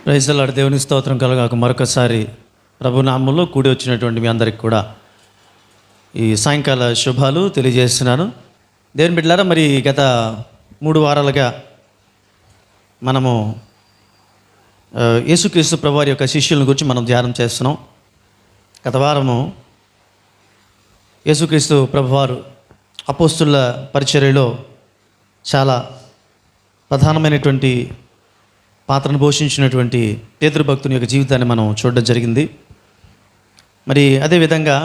Praise the lord. దేవుని స్తోత్రం కలగాక మరొకసారి ప్రభునామంలో కూడి వచ్చినటువంటి మీ అందరికి కూడా ఈ సాయంకాల శుభాలు తెలియజేస్తున్నాను. దేవుని బిడ్డలారా, మరి గత 3 వారాలుగా మనము యేసుక్రీస్తు ప్రభువారి యొక్క శిష్యుల గురించి మనం ధ్యానం చేస్తున్నాం. గత వారము యేసుక్రీస్తు ప్రభువారు అపోస్తుల పరిచర్యలో చాలా ప్రధానమైనటువంటి పాత్రను పోషించినటువంటి పేతురు భక్తుని యొక్క జీవితాన్ని మనం చూడడం జరిగింది. మరి అదేవిధంగా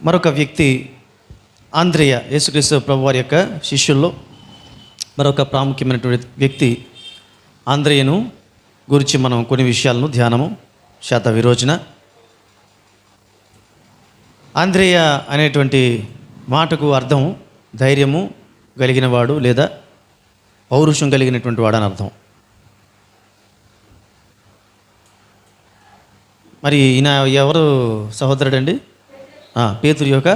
మరొక వ్యక్తి ఆంద్రేయ, యేసుక్రీస్తు ప్రభువారి యొక్క శిష్యుల్లో మరొక ప్రాముఖ్యమైనటువంటి వ్యక్తి ఆంద్రేయను గురించి మనం కొన్ని విషయాలను ధ్యానము శాతం ఈ రోజున. ఆంద్రేయ అనేటువంటి మాటకు అర్థం ధైర్యము కలిగినవాడు లేదా పౌరుషం కలిగినటువంటి వాడు అని అర్థం. మరి ఈయన ఎవరు సహోదరుడు అండి? పేతురు యొక్క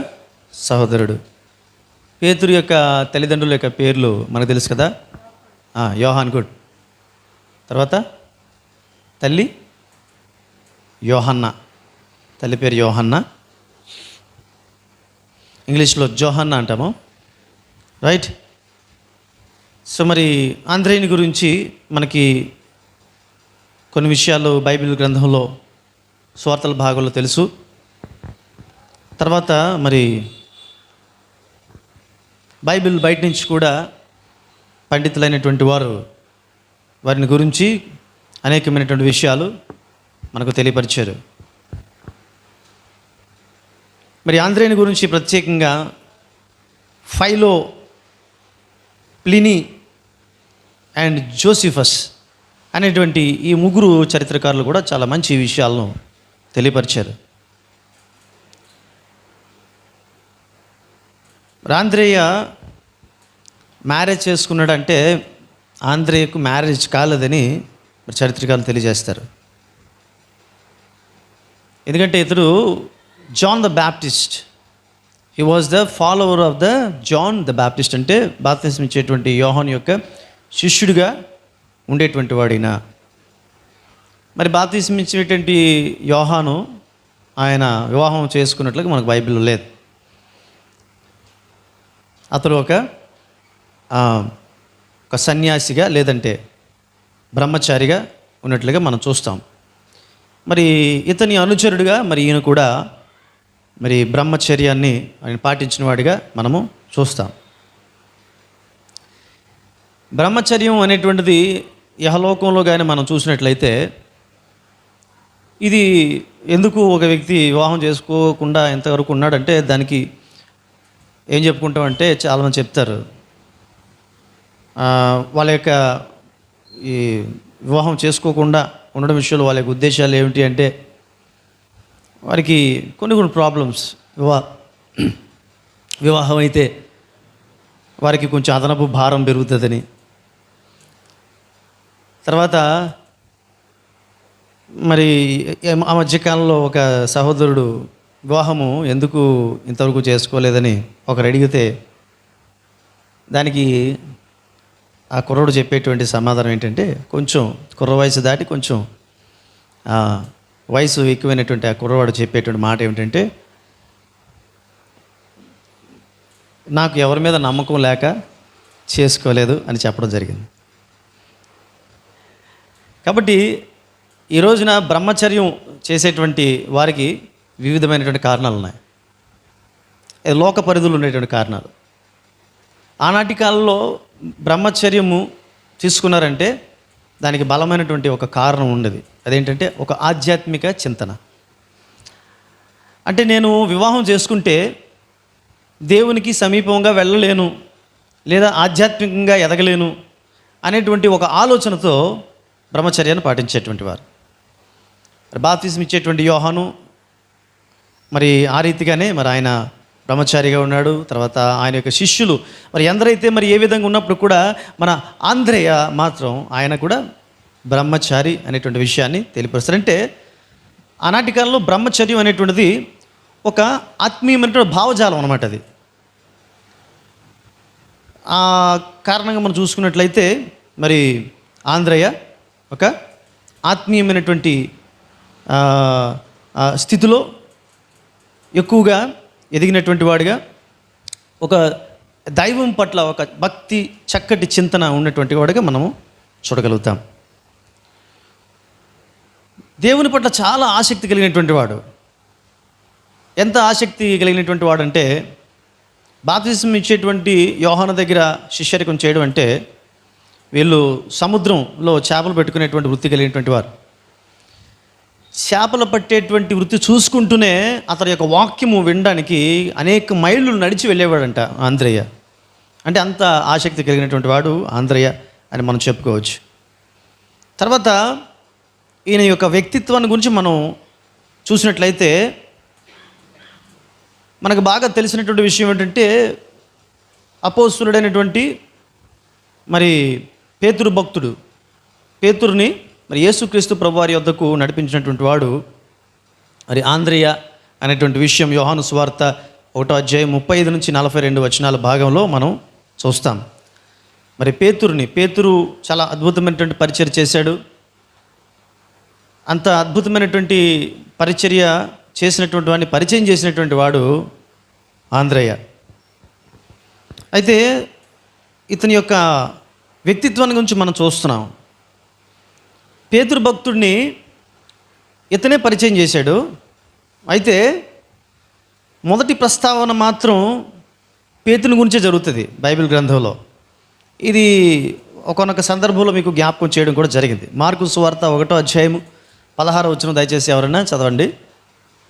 సహోదరుడు. పేతురు యొక్క తల్లిదండ్రుల యొక్క పేర్లు మనకు తెలుసు కదా. యోహాన్. గుడ్. తర్వాత తల్లి యోహన్న, తల్లి పేరు యోహన్న, ఇంగ్లీష్లో జోహన్న అంటాము, రైట్? సో మరి ఆంద్రేయుని గురించి మనకి కొన్ని విషయాలు బైబిల్ గ్రంథంలో సువార్తల భాగంలో తెలుసు. తర్వాత మరి బైబిల్ బయట నుంచి కూడా పండితులైనటువంటి వారు వారిని గురించి అనేకమైనటువంటి విషయాలు మనకు తెలియపరిచారు. మరి ఆంద్రేయుని గురించి ప్రత్యేకంగా ఫైలో, ప్లినీ అండ్ జోసిఫస్ అనేటువంటి ఈ 3 చరిత్రకారులు కూడా చాలా మంచి విషయాలను తెలియపరిచారు. ఆంద్రేయ మ్యారేజ్ చేసుకున్నాడంటే ఆంద్రేయకు మ్యారేజ్ కాలేదని చరిత్రకారులు తెలియజేస్తారు. ఎందుకంటే ఇతడు John the Baptist, he was the follower of the John the Baptist, అంటే బాప్తిస్మం ఇచ్చేటువంటి యోహాను యొక్క శిష్యుడిగా ఉండేటువంటి వాడినా. మరి బాప్తిస్మం ఇచ్చేటువంటి యోహాను ఆయన వివాహం చేసుకున్నట్లుగా మనకు బైబిల్లో లేదు. అతడు ఒక సన్యాసిగా లేదంటే బ్రహ్మచారిగా ఉన్నట్లుగా మనం చూస్తాం. మరి ఇతని అనుచరుడిగా మరి ఈయన కూడా మరి బ్రహ్మచర్యాన్ని ఆయన పాటించిన వాడిగా మనము చూస్తాం. బ్రహ్మచర్యం అనేటువంటిది యహలోకంలో కానీ మనం చూసినట్లయితే ఇది ఎందుకు ఒక వ్యక్తి వివాహం చేసుకోకుండా ఎంతవరకు ఉన్నాడంటే దానికి ఏం చెప్పుకుంటామంటే చాలామంది చెప్తారు, వాళ్ళ యొక్క ఈ వివాహం చేసుకోకుండా ఉండడం విషయంలో వాళ్ళ యొక్క ఉద్దేశాలు ఏమిటి అంటే వారికి కొన్ని ప్రాబ్లమ్స్. వివాహం అయితే వారికి కొంచెం అదనపు భారం పెరుగుతుందని, తర్వాత మరి ఆ మధ్యకాలంలో ఒక సహోదరుడు వివాహము ఎందుకు ఇంతవరకు చేసుకోలేదని ఒకరు అడిగితే దానికి ఆ కుర్రోడు చెప్పేటువంటి సమాధానం ఏంటంటే, కొంచెం కుర్ర వయసు దాటి కొంచెం వయసు ఎక్కువైనటువంటి ఆ కుర్రవాడు చెప్పేటువంటి మాట ఏమిటంటే, నాకు ఎవరి మీద నమ్మకం లేక చేసుకోలేదు అని చెప్పడం జరిగింది. కాబట్టి ఈ రోజున బ్రహ్మచర్యం చేసేటువంటి వారికి వివిధమైనటువంటి కారణాలు ఉన్నాయి, లోక పరిధులు ఉండేటువంటి కారణాలు. ఆనాటి కాలంలో బ్రహ్మచర్యము తీసుకున్నారంటే దానికి బలమైనటువంటి ఒక కారణం ఉండేది. అదేంటంటే ఒక ఆధ్యాత్మిక చింతన. అంటే నేను వివాహం చేసుకుంటే దేవునికి సమీపంగా వెళ్ళలేను లేదా ఆధ్యాత్మికంగా ఎదగలేను అనేటువంటి ఒక ఆలోచనతో బ్రహ్మచర్యాన్ని పాటించేటువంటి వారు. బాప్తిస్మం ఇచ్చేటువంటి యోహాను మరి ఆ రీతిగానే మరి ఆయన బ్రహ్మచారిగా ఉన్నాడు. తర్వాత ఆయన యొక్క శిష్యులు మరి ఎందరైతే మరి ఏ విధంగా ఉన్నప్పుడు కూడా మన ఆంద్రేయ మాత్రం ఆయన కూడా బ్రహ్మచారి అనేటువంటి విషయాన్ని తెలియపరుస్తారంటే ఆనాటి కాలంలో బ్రహ్మచర్యం అనేటువంటిది ఒక ఆత్మీయమైనటువంటి భావజాలం అన్నమాట. అది ఆ కారణంగా మనం చూసుకున్నట్లయితే మరి ఆంద్రేయ ఒక ఆత్మీయమైనటువంటి స్థితిలో ఎక్కువగా ఎదిగినటువంటి వాడిగా, ఒక దైవం పట్ల ఒక భక్తి చక్కటి చింతన ఉన్నటువంటి వాడిగా మనము చూడగలుగుతాం. దేవుని పట్ల చాలా ఆసక్తి కలిగినటువంటి వాడు. ఎంత ఆసక్తి కలిగినటువంటి వాడు అంటే, బాప్తిస్మం ఇచ్చేటువంటి యోహాను దగ్గర శిష్యరికం చేయడం అంటే, వీళ్ళు సముద్రంలో చేపలు పెట్టుకునేటువంటి వృత్తి కలిగినటువంటి వారు. చేపలు పట్టేటువంటి వృత్తి చూసుకుంటూనే అతని యొక్క వాక్యము వినడానికి అనేక మైళ్ళు నడిచి వెళ్ళేవాడంట ఆంద్రేయ. అంటే అంత ఆసక్తి కలిగినటువంటి వాడు ఆంద్రేయ అని మనం చెప్పుకోవచ్చు. తర్వాత ఈయన యొక్క వ్యక్తిత్వాన్ని గురించి మనం చూసినట్లయితే మనకు బాగా తెలిసినటువంటి విషయం ఏంటంటే, అపోస్తులుడైనటువంటి మరి పేతురు భక్తుడు, పేతురుని మరి యేసుక్రీస్తు ప్రభువారి యొద్దకు నడిపించినటువంటి వాడు మరి ఆంద్రేయ అనేటువంటి విషయం యోహాను సువార్త 1వ అధ్యాయం 35 నుంచి 42 వచనాల భాగంలో మనం చూస్తాం. మరి పేతురు చాలా అద్భుతమైనటువంటి పరిచర్య చేశాడు. అంత అద్భుతమైనటువంటి పరిచర్య చేసినటువంటి వాడిని పరిచయం చేసినటువంటి వాడు ఆంద్రేయ. అయితే ఇతని యొక్క వ్యక్తిత్వాన్ని గురించి మనం చూస్తున్నాం. పేతురు భక్తుడిని ఇతనే పరిచయం చేశాడు. అయితే మొదటి ప్రస్తావన మాత్రం పేతుని గురించే జరుగుతుంది బైబిల్ గ్రంథంలో. ఇది ఒక్కొక్క సందర్భంలో మీకు జ్ఞాపకం చేయడం కూడా జరిగింది. మార్కు సువార్త 1వ అధ్యాయం 16వ వచనం దయచేసి ఎవరైనా చదవండి.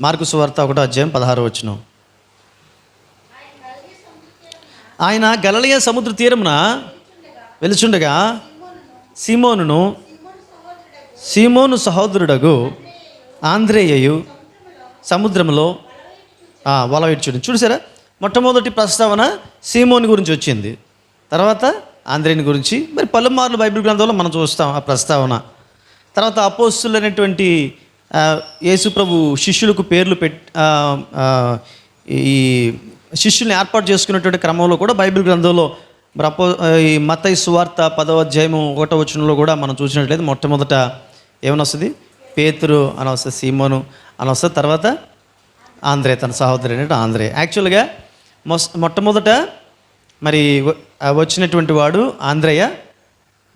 మార్కు సువార్త 1వ అధ్యాయం 16వ వచనం. ఆయన గలిలయ సముద్ర తీరమున వెలుచుండగా సీమోను సహోదరుడగు ఆంద్రేయయు సముద్రంలో వల విడిచుండు. చూసారా, మొట్టమొదటి ప్రస్తావన సీమోని గురించి వచ్చింది. తర్వాత ఆంద్రేయుని గురించి మరి పలుమార్లు బైబిల్ గ్రంథంలో మనం చూస్తాం ఆ ప్రస్తావన. తర్వాత అపోస్తులు అనేటువంటి యేసుప్రభు శిష్యులకు పేర్లు ఈ శిష్యుల్ని ఏర్పాటు చేసుకున్నటువంటి క్రమంలో కూడా బైబిల్ గ్రంథంలో ఈ మత్తయి సువార్త 10వ అధ్యాయం 1వ వచనంలో కూడా మనం చూసినట్లయితే మొట్టమొదట ఏమని వస్తుంది? పేతురు అని వస్తుంది, సీమోను అని వస్తుంది, తర్వాత ఆంద్రే తన సహోదరు అనేటువంటి ఆంద్రే. యాక్చువల్గా మొట్టమొదట మరి వచ్చినటువంటి వాడు ఆంద్రేయ.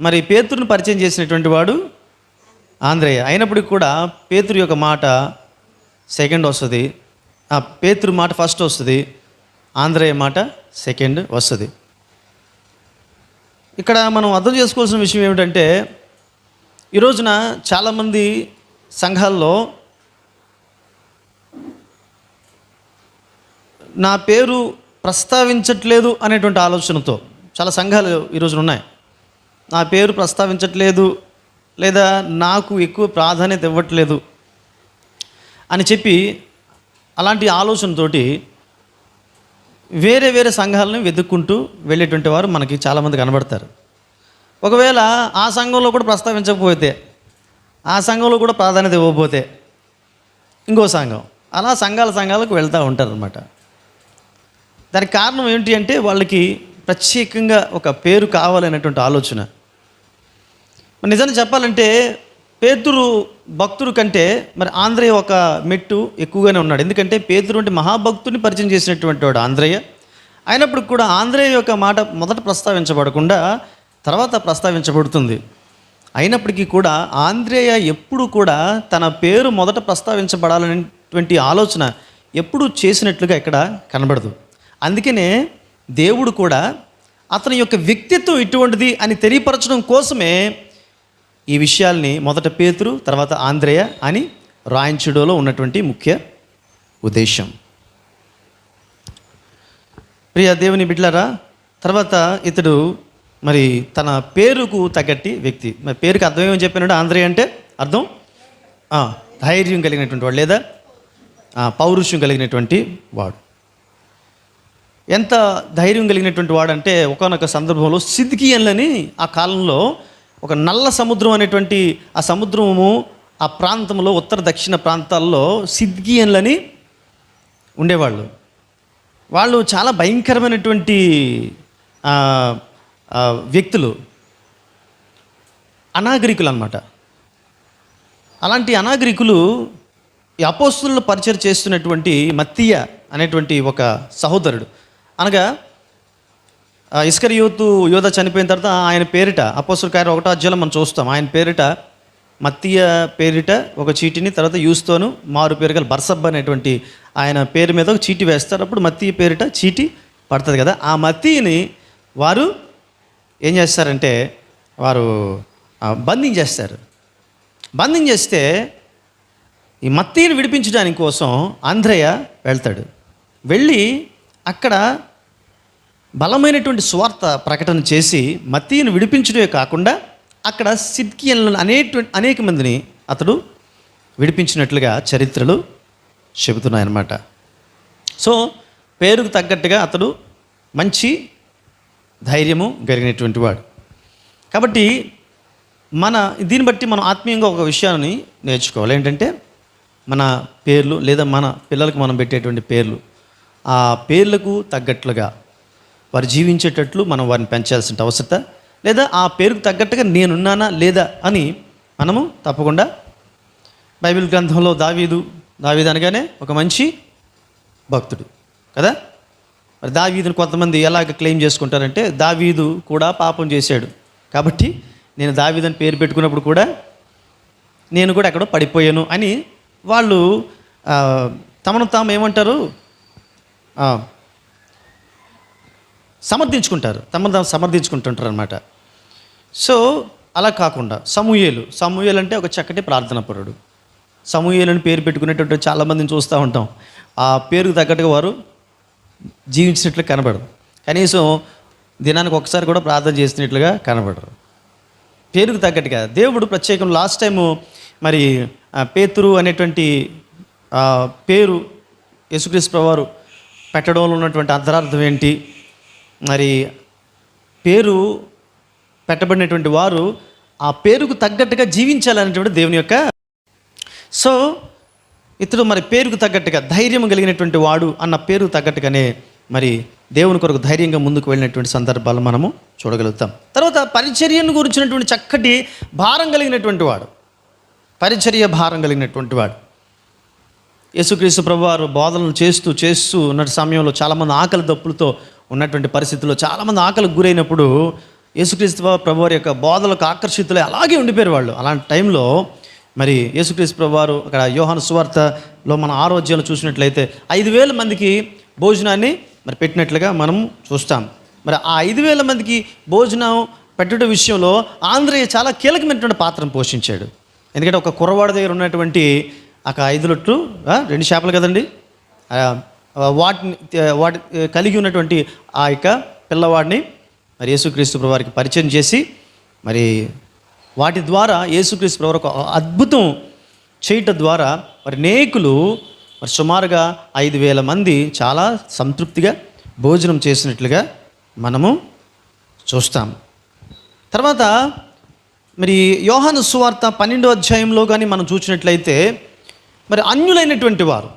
మరి పేతురుని పరిచయం చేసినటువంటి వాడు ఆంద్రేయ. అయినప్పటికీ కూడా పేతురు యొక్క మాట సెకండ్ వస్తుంది, పేతురు మాట ఫస్ట్ వస్తుంది, ఆంద్రేయ మాట సెకండ్ వస్తుంది. ఇక్కడ మనం అర్థం చేసుకోవాల్సిన విషయం ఏమిటంటే, ఈ రోజున చాలామంది సంఘాల్లో నా పేరు ప్రస్తావించట్లేదు అనేటువంటి ఆలోచనతో చాలా సంఘాలు ఈరోజున ఉన్నాయి. నా పేరు ప్రస్తావించట్లేదు లేదా నాకు ఎక్కువ ప్రాధాన్యత ఇవ్వట్లేదు అని చెప్పి అలాంటి ఆలోచనతోటి వేరే వేరే సంఘాలను వెతుక్కుంటూ వెళ్ళేటువంటి వారు మనకి చాలామంది కనబడతారు. ఒకవేళ ఆ సంఘంలో కూడా ప్రస్తావించకపోతే, ఆ సంఘంలో కూడా ప్రాధాన్యత ఇవ్వకపోతే ఇంకో సంఘం, అలా సంఘాలకు వెళ్తూ ఉంటారనమాట. దానికి కారణం ఏంటి అంటే, వాళ్ళకి ప్రత్యేకంగా ఒక పేరు కావాలనేటువంటి ఆలోచన. నిజంగా చెప్పాలంటే పేతురు భక్తుడు కంటే మరి ఆంద్రేయ ఒక మెట్టు ఎక్కువగానే ఉన్నాడు. ఎందుకంటే పేతురు అంటే మహాభక్తుడిని పరిచయం చేసినటువంటి వాడు ఆంద్రేయ. అయినప్పుడు కూడా ఆంద్రేయ యొక్క మాట మొదట ప్రస్తావించబడకుండా తర్వాత ప్రస్తావించబడుతుంది. అయినప్పటికీ కూడా ఆంద్రేయ ఎప్పుడు కూడా తన పేరు మొదట ప్రస్తావించబడాలనేటువంటి ఆలోచన ఎప్పుడు చేసినట్లుగా ఇక్కడ కనబడదు. అందుకనే దేవుడు కూడా అతని యొక్క వ్యక్తిత్వం ఇటువంటిది అని తెలియపరచడం కోసమే ఈ విషయాల్ని మొదట పేతురు తర్వాత ఆంద్రేయ అని రాయించడంలో ఉన్నటువంటి ముఖ్య ఉద్దేశం. ప్రియ దేవుని బిడ్డలారా, తర్వాత ఇతడు మరి తన పేరుకు తగ్గట్టి వ్యక్తి. మరి పేరుకి అర్థం ఏమని చెప్పినాడు? ఆంద్రేయ అంటే అర్థం ధైర్యం కలిగినటువంటి వాడు లేదా పౌరుషం కలిగినటువంటి వాడు. ఎంత ధైర్యం కలిగినటువంటి వాడంటే, ఒకానొక సందర్భంలో సిద్కియన్లని ఆ కాలంలో ఒక నల్ల సముద్రం అనేటువంటి ఆ సముద్రము ఆ ప్రాంతంలో ఉత్తర దక్షిణ ప్రాంతాల్లో సిద్కియన్లని ఉండేవాళ్ళు. వాళ్ళు చాలా భయంకరమైనటువంటి వ్యక్తులు, అనాగరికులు అన్నమాట. అలాంటి అనాగరికులు ఈ అపోస్తులను పరిచయం చేస్తున్నటువంటి మత్తీయ అనేటువంటి ఒక సహోదరుడు, అనగా ఇస్కరియోతు యోధ చనిపోయిన తర్వాత ఆయన పేరిట అపోస్తుల కార్యం 1వ అధ్యాయంలో మనం చూస్తాం. ఆయన పేరిట మత్తీయ పేరిట ఒక చీటిని, తర్వాత యూస్తోను మారు పేరు గల బర్సబ్బ అనేటువంటి ఆయన పేరు మీద ఒక చీటి వేస్తారు. అప్పుడు మత్తీయ పేరిట చీటి పడుతుంది కదా. ఆ మత్తీని వారు ఏం చేస్తారంటే వారు బంధించేస్తారు. బంధించేస్తే ఈ మత్తీని విడిపించడానికి కోసం ఆంద్రయ్య వెళ్తాడు. వెళ్ళి అక్కడ బలమైనటువంటి సువార్త ప్రకటన చేసి మత్తీని విడిపించడమే కాకుండా అక్కడ సిద్కియలను అనేక మందిని అతడు విడిపించినట్లుగా చరిత్రలు చెబుతున్నాయన్నమాట. సో పేరుకు తగ్గట్టుగా అతడు మంచి ధైర్యము కలిగినటువంటి వాడు. కాబట్టి దీన్ని బట్టి మనం ఆత్మీయంగా ఒక విషయాన్ని నేర్చుకోవాలి. ఏంటంటే మన పేర్లు లేదా మన పిల్లలకు మనం పెట్టేటువంటి పేర్లు, ఆ పేర్లకు తగ్గట్లుగా వారు జీవించేటట్లు మనం వారిని పెంచాల్సిన అవసరత, లేదా ఆ పేరుకు తగ్గట్టుగా నేనున్నానా లేదా అని మనము తప్పకుండా బైబిల్ గ్రంథంలో దావీదు అనగానే ఒక మంచి భక్తుడు కదా. మరి దావీదుని కొంతమంది ఎలాగ క్లెయిమ్ చేసుకుంటారంటే దావీదు కూడా పాపం చేశాడు కాబట్టి నేను దావీదని పేరు పెట్టుకున్నప్పుడు కూడా నేను కూడా ఎక్కడో పడిపోయాను అని వాళ్ళు తమను తాము ఏమంటారు సమర్థించుకుంటుంటారు అనమాట. సో అలా కాకుండా సమూయేలు అంటే ఒక చక్కటి ప్రార్థనాపరుడు. సమూయేలు అని పేరు పెట్టుకునేటట్టు చాలామందిని చూస్తూ ఉంటాం. ఆ పేరుకు తగ్గట్టుగా వారు జీవించినట్లు కనబడరు. కనీసం దినానికి ఒకసారి కూడా ప్రార్థన చేసినట్లుగా కనబడరు. పేరుకు తగ్గట్టుగా దేవుడు ప్రత్యేకం లాస్ట్ టైము మరి పేతురు అనేటువంటి పేరు యేసుక్రీస్తు ప్రభువారు పెట్టడంలో ఉన్నటువంటి అంతరార్థం ఏంటి, మరి పేరు పెట్టబడినటువంటి వారు ఆ పేరుకు తగ్గట్టుగా జీవించాలనేటువంటి దేవుని యొక్క. సో ఇతడు మరి పేరుకు తగ్గట్టుగా ధైర్యం కలిగినటువంటి వాడు అన్న పేరుకు తగ్గట్టుగానే మరి దేవుని కొరకు ధైర్యంగా ముందుకు వెళ్ళినటువంటి సందర్భాలు మనము చూడగలుగుతాం. తర్వాత పరిచర్యను గురించినటువంటి చక్కటి భారం కలిగినటువంటి వాడు, భారం కలిగినటువంటి వాడు. యేసుక్రీస్తు ప్రభువారు బోధనలు చేస్తూ ఉన్న సమయంలో చాలామంది ఆకలి దప్పులతో ఉన్నటువంటి పరిస్థితుల్లో, చాలామంది ఆకలికి గురైనప్పుడు యేసుక్రీస్తు ప్రభువారి యొక్క బోధలకు ఆకర్షితులై అలాగే ఉండిపోయారు వాళ్ళు. అలాంటి టైంలో మరి యేసుక్రీస్తు ప్రభువారు అక్కడ యోహాను సువార్తలో మన 6వ అధ్యాయంలో చూసినట్లయితే 5,000 మందికి భోజనాన్ని మరి పెట్టినట్లుగా మనం చూస్తాం. మరి ఆ 5,000 మందికి భోజనం పెట్టడం విషయంలో ఆంద్రయ్య చాలా కీలకమైనటువంటి పాత్రను పోషించాడు. ఎందుకంటే ఒక కుర్రవాడి దగ్గర ఉన్నటువంటి ఒక 5 రొట్టెలు 2 చేపలు కదండి, వాటి కలిగి ఉన్నటువంటి ఆ యొక్క పిల్లవాడిని మరి యేసుక్రీస్తు ప్రభువారికి పరిచయం చేసి మరి వాటి ద్వారా యేసుక్రీస్తు ప్రభువారు ఒక అద్భుతం చేయటం ద్వారా మరి అనేకులు మరి సుమారుగా 5,000 మంది చాలా సంతృప్తిగా భోజనం చేసినట్లుగా మనము చూస్తాం. తర్వాత మరి యోహాను సువార్త 12వ అధ్యాయంలో కానీ మనం చూసినట్లయితే మరి అన్యులైనటువంటి వారు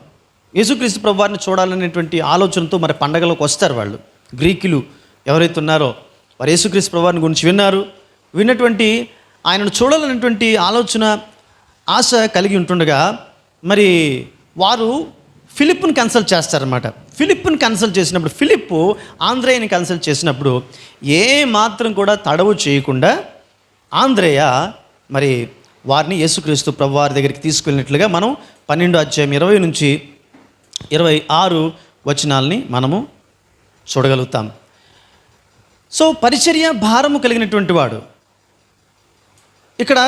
యేసుక్రీస్తు ప్రభువారిని చూడాలనేటువంటి ఆలోచనతో మరి పండగలకు వస్తారు. వాళ్ళు గ్రీకులు ఎవరైతే ఉన్నారో వారు యేసుక్రీస్తు ప్రభువారిని గురించి విన్నటువంటి ఆయనను చూడాలనేటువంటి ఆశ కలిగి ఉంటుండగా మరి వారు ఫిలిప్పుని కన్సల్ట్ చేస్తారన్నమాట. ఫిలిప్పుని కన్సల్ట్ చేసినప్పుడు ఫిలిప్పు ఆంద్రేయని కన్సల్ట్ చేసినప్పుడు ఏ మాత్రం కూడా తడవు చేయకుండా ఆంద్రేయ మరి వారిని యేసుక్రీస్తు ప్రభువారి దగ్గరికి తీసుకెళ్ళినట్లుగా మనం 12వ అధ్యాయం 20 నుంచి 26 వచనాలని మనము చూడగలుగుతాం. సో పరిచర్య భారము కలిగినటువంటి వాడు. ఇక్కడ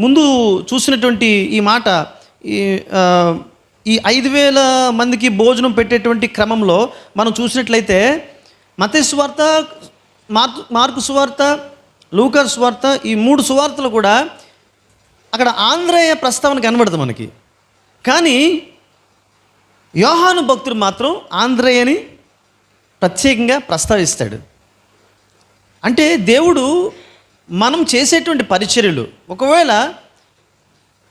ముందు చూసినటువంటి ఈ మాట ఈ 5,000 మందికి భోజనం పెట్టేటువంటి క్రమంలో మనం చూసినట్లయితే మత్తయి సువార్త, మార్కు సువార్త, లూకా సువార్త, ఈ 3 సువార్తలు కూడా అక్కడ ఆంద్రేయ ప్రస్తావన కనబడుతుంది మనకి. కానీ యోహాను భక్తుడు మాత్రం ఆంద్రేయని ప్రత్యేకంగా ప్రస్తావిస్తాడు. అంటే దేవుడు మనం చేసేటువంటి పరిచర్యలు ఒకవేళ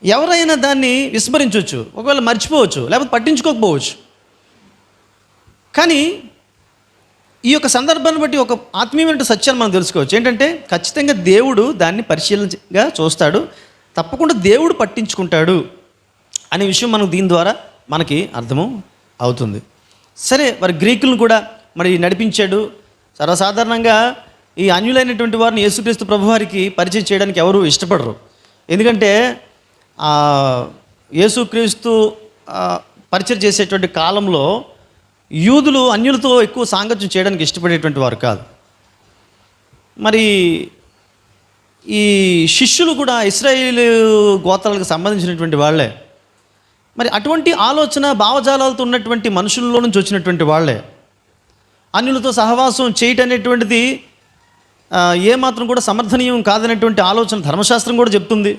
ఎవరైనా దాన్ని విస్మరించవచ్చు, ఒకవేళ మర్చిపోవచ్చు, లేకపోతే పట్టించుకోకపోవచ్చు. కానీ ఈ యొక్క సందర్భాన్ని బట్టి ఒక ఆత్మీయమైన సత్యాన్ని మనం తెలుసుకోవచ్చు. ఏంటంటే ఖచ్చితంగా దేవుడు దాన్ని పరిశీలనగా చూస్తాడు. తప్పకుండా దేవుడు పట్టించుకుంటాడు అనే విషయం మనకు దీని ద్వారా మనకి అర్థము అవుతుంది. సరే, మరి గ్రీకులను కూడా మరి నడిపించాడు. సర్వసాధారణంగా ఈ అన్యులైనటువంటి వారిని యేసుక్రీస్తు ప్రభువారికి పరిచయం చేయడానికి ఎవరు ఇష్టపడరు. ఎందుకంటే యేసుక్రీస్తు పరిచయం చేసేటువంటి కాలంలో యూదులు అన్యులతో ఎక్కువ సాంగత్యం చేయడానికి ఇష్టపడేటువంటి వారు కాదు. మరి ఈ శిష్యులు కూడా ఇశ్రాయేలు గోత్రాలకు సంబంధించినటువంటి వాళ్ళే. మరి అటువంటి ఆలోచన భావజాలాలతో ఉన్నటువంటి మనుషుల్లో నుంచి వచ్చినటువంటి వాళ్ళే. అన్యులతో సహవాసం చేయటం అనేటువంటిది ఏమాత్రం కూడా సమర్థనీయం కాదనేటువంటి ఆలోచన ధర్మశాస్త్రం కూడా చెప్తుంది.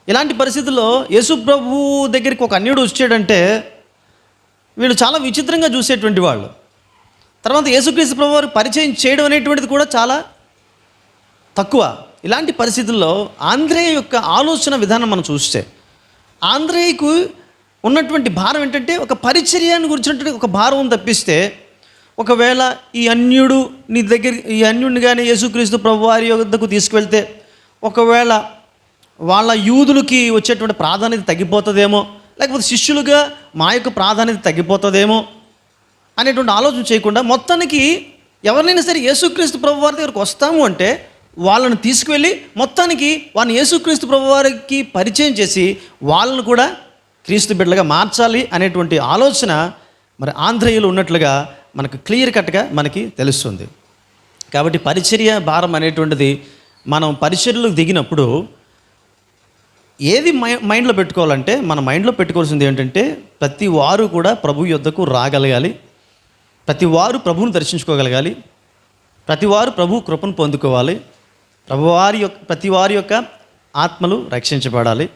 ఇలాంటి పరిస్థితుల్లో యేసు ప్రభు దగ్గరికి ఒక అన్యుడు వచ్చాడంటే వీళ్ళు చాలా విచిత్రంగా చూసేటువంటి వాళ్ళు. తర్వాత యేసుక్రీస్తు ప్రభు వారు పరిచయం చేయడం అనేటువంటిది కూడా చాలా తక్కువ. ఇలాంటి పరిస్థితుల్లో ఆంద్రేయ యొక్క ఆలోచన విధానం మనం చూస్తే, ఆంద్రేయకు ఉన్నటువంటి భారం ఏంటంటే ఒక పరిచర్యాన్ని గురించినటువంటి ఒక భారం తప్పిస్తే, ఒకవేళ ఈ అన్యుడు నీ దగ్గర ఈ అన్యుడిని కానీ యేసుక్రీస్తు ప్రభు వారి యొద్దకు తీసుకువెళ్తే ఒకవేళ వాళ్ళ యూదులకి వచ్చేటువంటి ప్రాధాన్యత తగ్గిపోతుందేమో, లేకపోతే శిష్యులుగా మా యొక్క ప్రాధాన్యత తగ్గిపోతుందేమో అనేటువంటి ఆలోచన చేయకుండా మొత్తానికి ఎవరినైనా సరే యేసుక్రీస్తు ప్రభు వారి దగ్గరికి వస్తాము అంటే వాళ్ళని తీసుకువెళ్ళి మొత్తానికి వాళ్ళని యేసుక్రీస్తు ప్రభు వారికి పరిచయం చేసి వాళ్ళను కూడా క్రీస్తు బిడ్డలుగా మార్చాలి అనేటువంటి ఆలోచన మరి ఆంధ్రేయులు ఉన్నట్లుగా మనకు క్లియర్ కట్గా మనకి తెలుస్తుంది. కాబట్టి పరిచర్య భారం అనేటువంటిది మనం పరిచర్యలకు దిగినప్పుడు ఏది మైండ్లో పెట్టుకోవాలంటే, మన మైండ్లో పెట్టుకోవాల్సింది ఏంటంటే ప్రతి వారు కూడా ప్రభు యొద్దకు రాగలగాలి, ప్రతి వారు ప్రభువును దర్శించుకోగలగాలి, ప్రతి వారు ప్రభు కృపను పొందుకోవాలి, ప్రతి వారి యొక్క ఆత్మలు రక్షించబడాలి,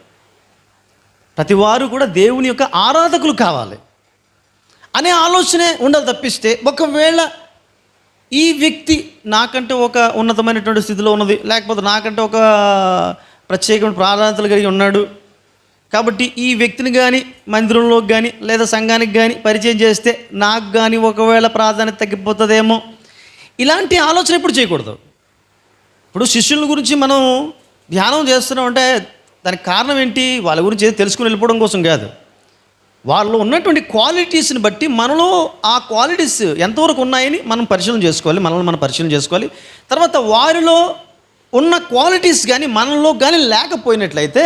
ప్రతి వారు కూడా దేవుని యొక్క ఆరాధకులు కావాలి అనే ఆలోచనే ఉండాలి. తప్పిస్తే ఒకవేళ ఈ వ్యక్తి నాకంటే ఒక ఉన్నతమైనటువంటి స్థితిలో ఉన్నది, లేకపోతే నాకంటే ఒక ప్రత్యేకమైన ప్రాధాన్యతలు కలిగి ఉన్నాడు కాబట్టి ఈ వ్యక్తిని కానీ మందిరంలోకి కానీ లేదా సంఘానికి కానీ పరిచయం చేస్తే నాకు కానీ ఒకవేళ ప్రాధాన్యత తగ్గిపోతుందేమో, ఇలాంటి ఆలోచన ఎప్పుడు చేయకూడదు. ఇప్పుడు శిష్యుల గురించి మనం ధ్యానం చేస్తున్నామంటే దానికి కారణం ఏంటి? వాళ్ళ గురించి ఏదో తెలుసుకుని వెళ్ళిపోవడం కోసం కాదు. వాళ్ళు ఉన్నటువంటి క్వాలిటీస్ని బట్టి మనలో ఆ క్వాలిటీస్ ఎంతవరకు ఉన్నాయని మనం పరిశీలన చేసుకోవాలి, మనల్ని మనం పరిశీలన చేసుకోవాలి. తర్వాత వారిలో ఉన్న క్వాలిటీస్ కానీ మనలో కానీ లేకపోయినట్లయితే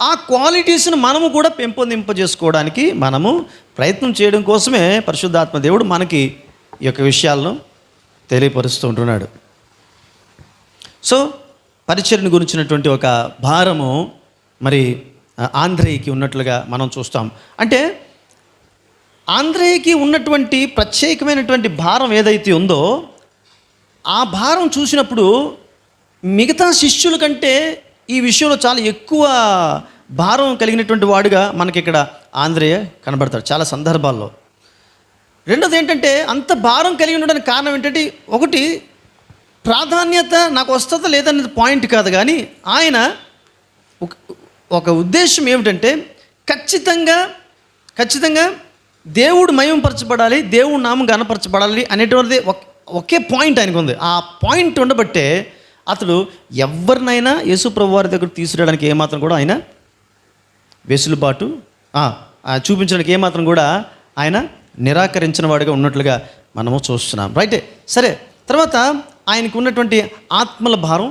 ఆ క్వాలిటీస్ని మనము కూడా పెంపొందింపజేసుకోవడానికి మనము ప్రయత్నం చేయడం కోసమే పరిశుద్ధాత్మ దేవుడు మనకి ఈ యొక్క విషయాలను తెలియపరుస్తూ ఉంటున్నాడు. సో పరిచర్ని గురించినటువంటి ఒక భారము మరి ఆంధ్రేయకి ఉన్నట్లుగా మనం చూస్తాం. అంటే ఆంధ్రేయకి ఉన్నటువంటి ప్రత్యేకమైనటువంటి భారం ఏదైతే ఉందో ఆ భారం చూసినప్పుడు మిగతా శిష్యుల కంటే ఈ విషయంలో చాలా ఎక్కువ భారం కలిగినటువంటి వాడుగా మనకి ఇక్కడ ఆంధ్రేయ కనబడతాడు చాలా సందర్భాల్లో. రెండోది ఏంటంటే అంత భారం కలిగి ఉండడానికి కారణం ఏంటంటే, ఒకటి ప్రాధాన్యత నాకు వస్తుందా లేదనేది పాయింట్ కాదు, కానీ ఆయన ఒక ఉద్దేశం ఏమిటంటే ఖచ్చితంగా దేవుడు మహిమపరచబడాలి, దేవుడు నామం గణపరచబడాలి అనేటువంటిది ఒకే పాయింట్ ఆయనకు ఉంది. ఆ పాయింట్ ఉండబట్టే అతడు ఎవరినైనా యేసు ప్రభు వారి దగ్గర తీసుకురావడానికి ఏమాత్రం కూడా ఆయన వెసులుబాటు చూపించడానికి ఏమాత్రం కూడా ఆయన నిరాకరించిన వాడిగా ఉన్నట్లుగా మనము చూస్తున్నాం. రైటే, సరే. తర్వాత ఆయనకు ఉన్నటువంటి ఆత్మల భారం,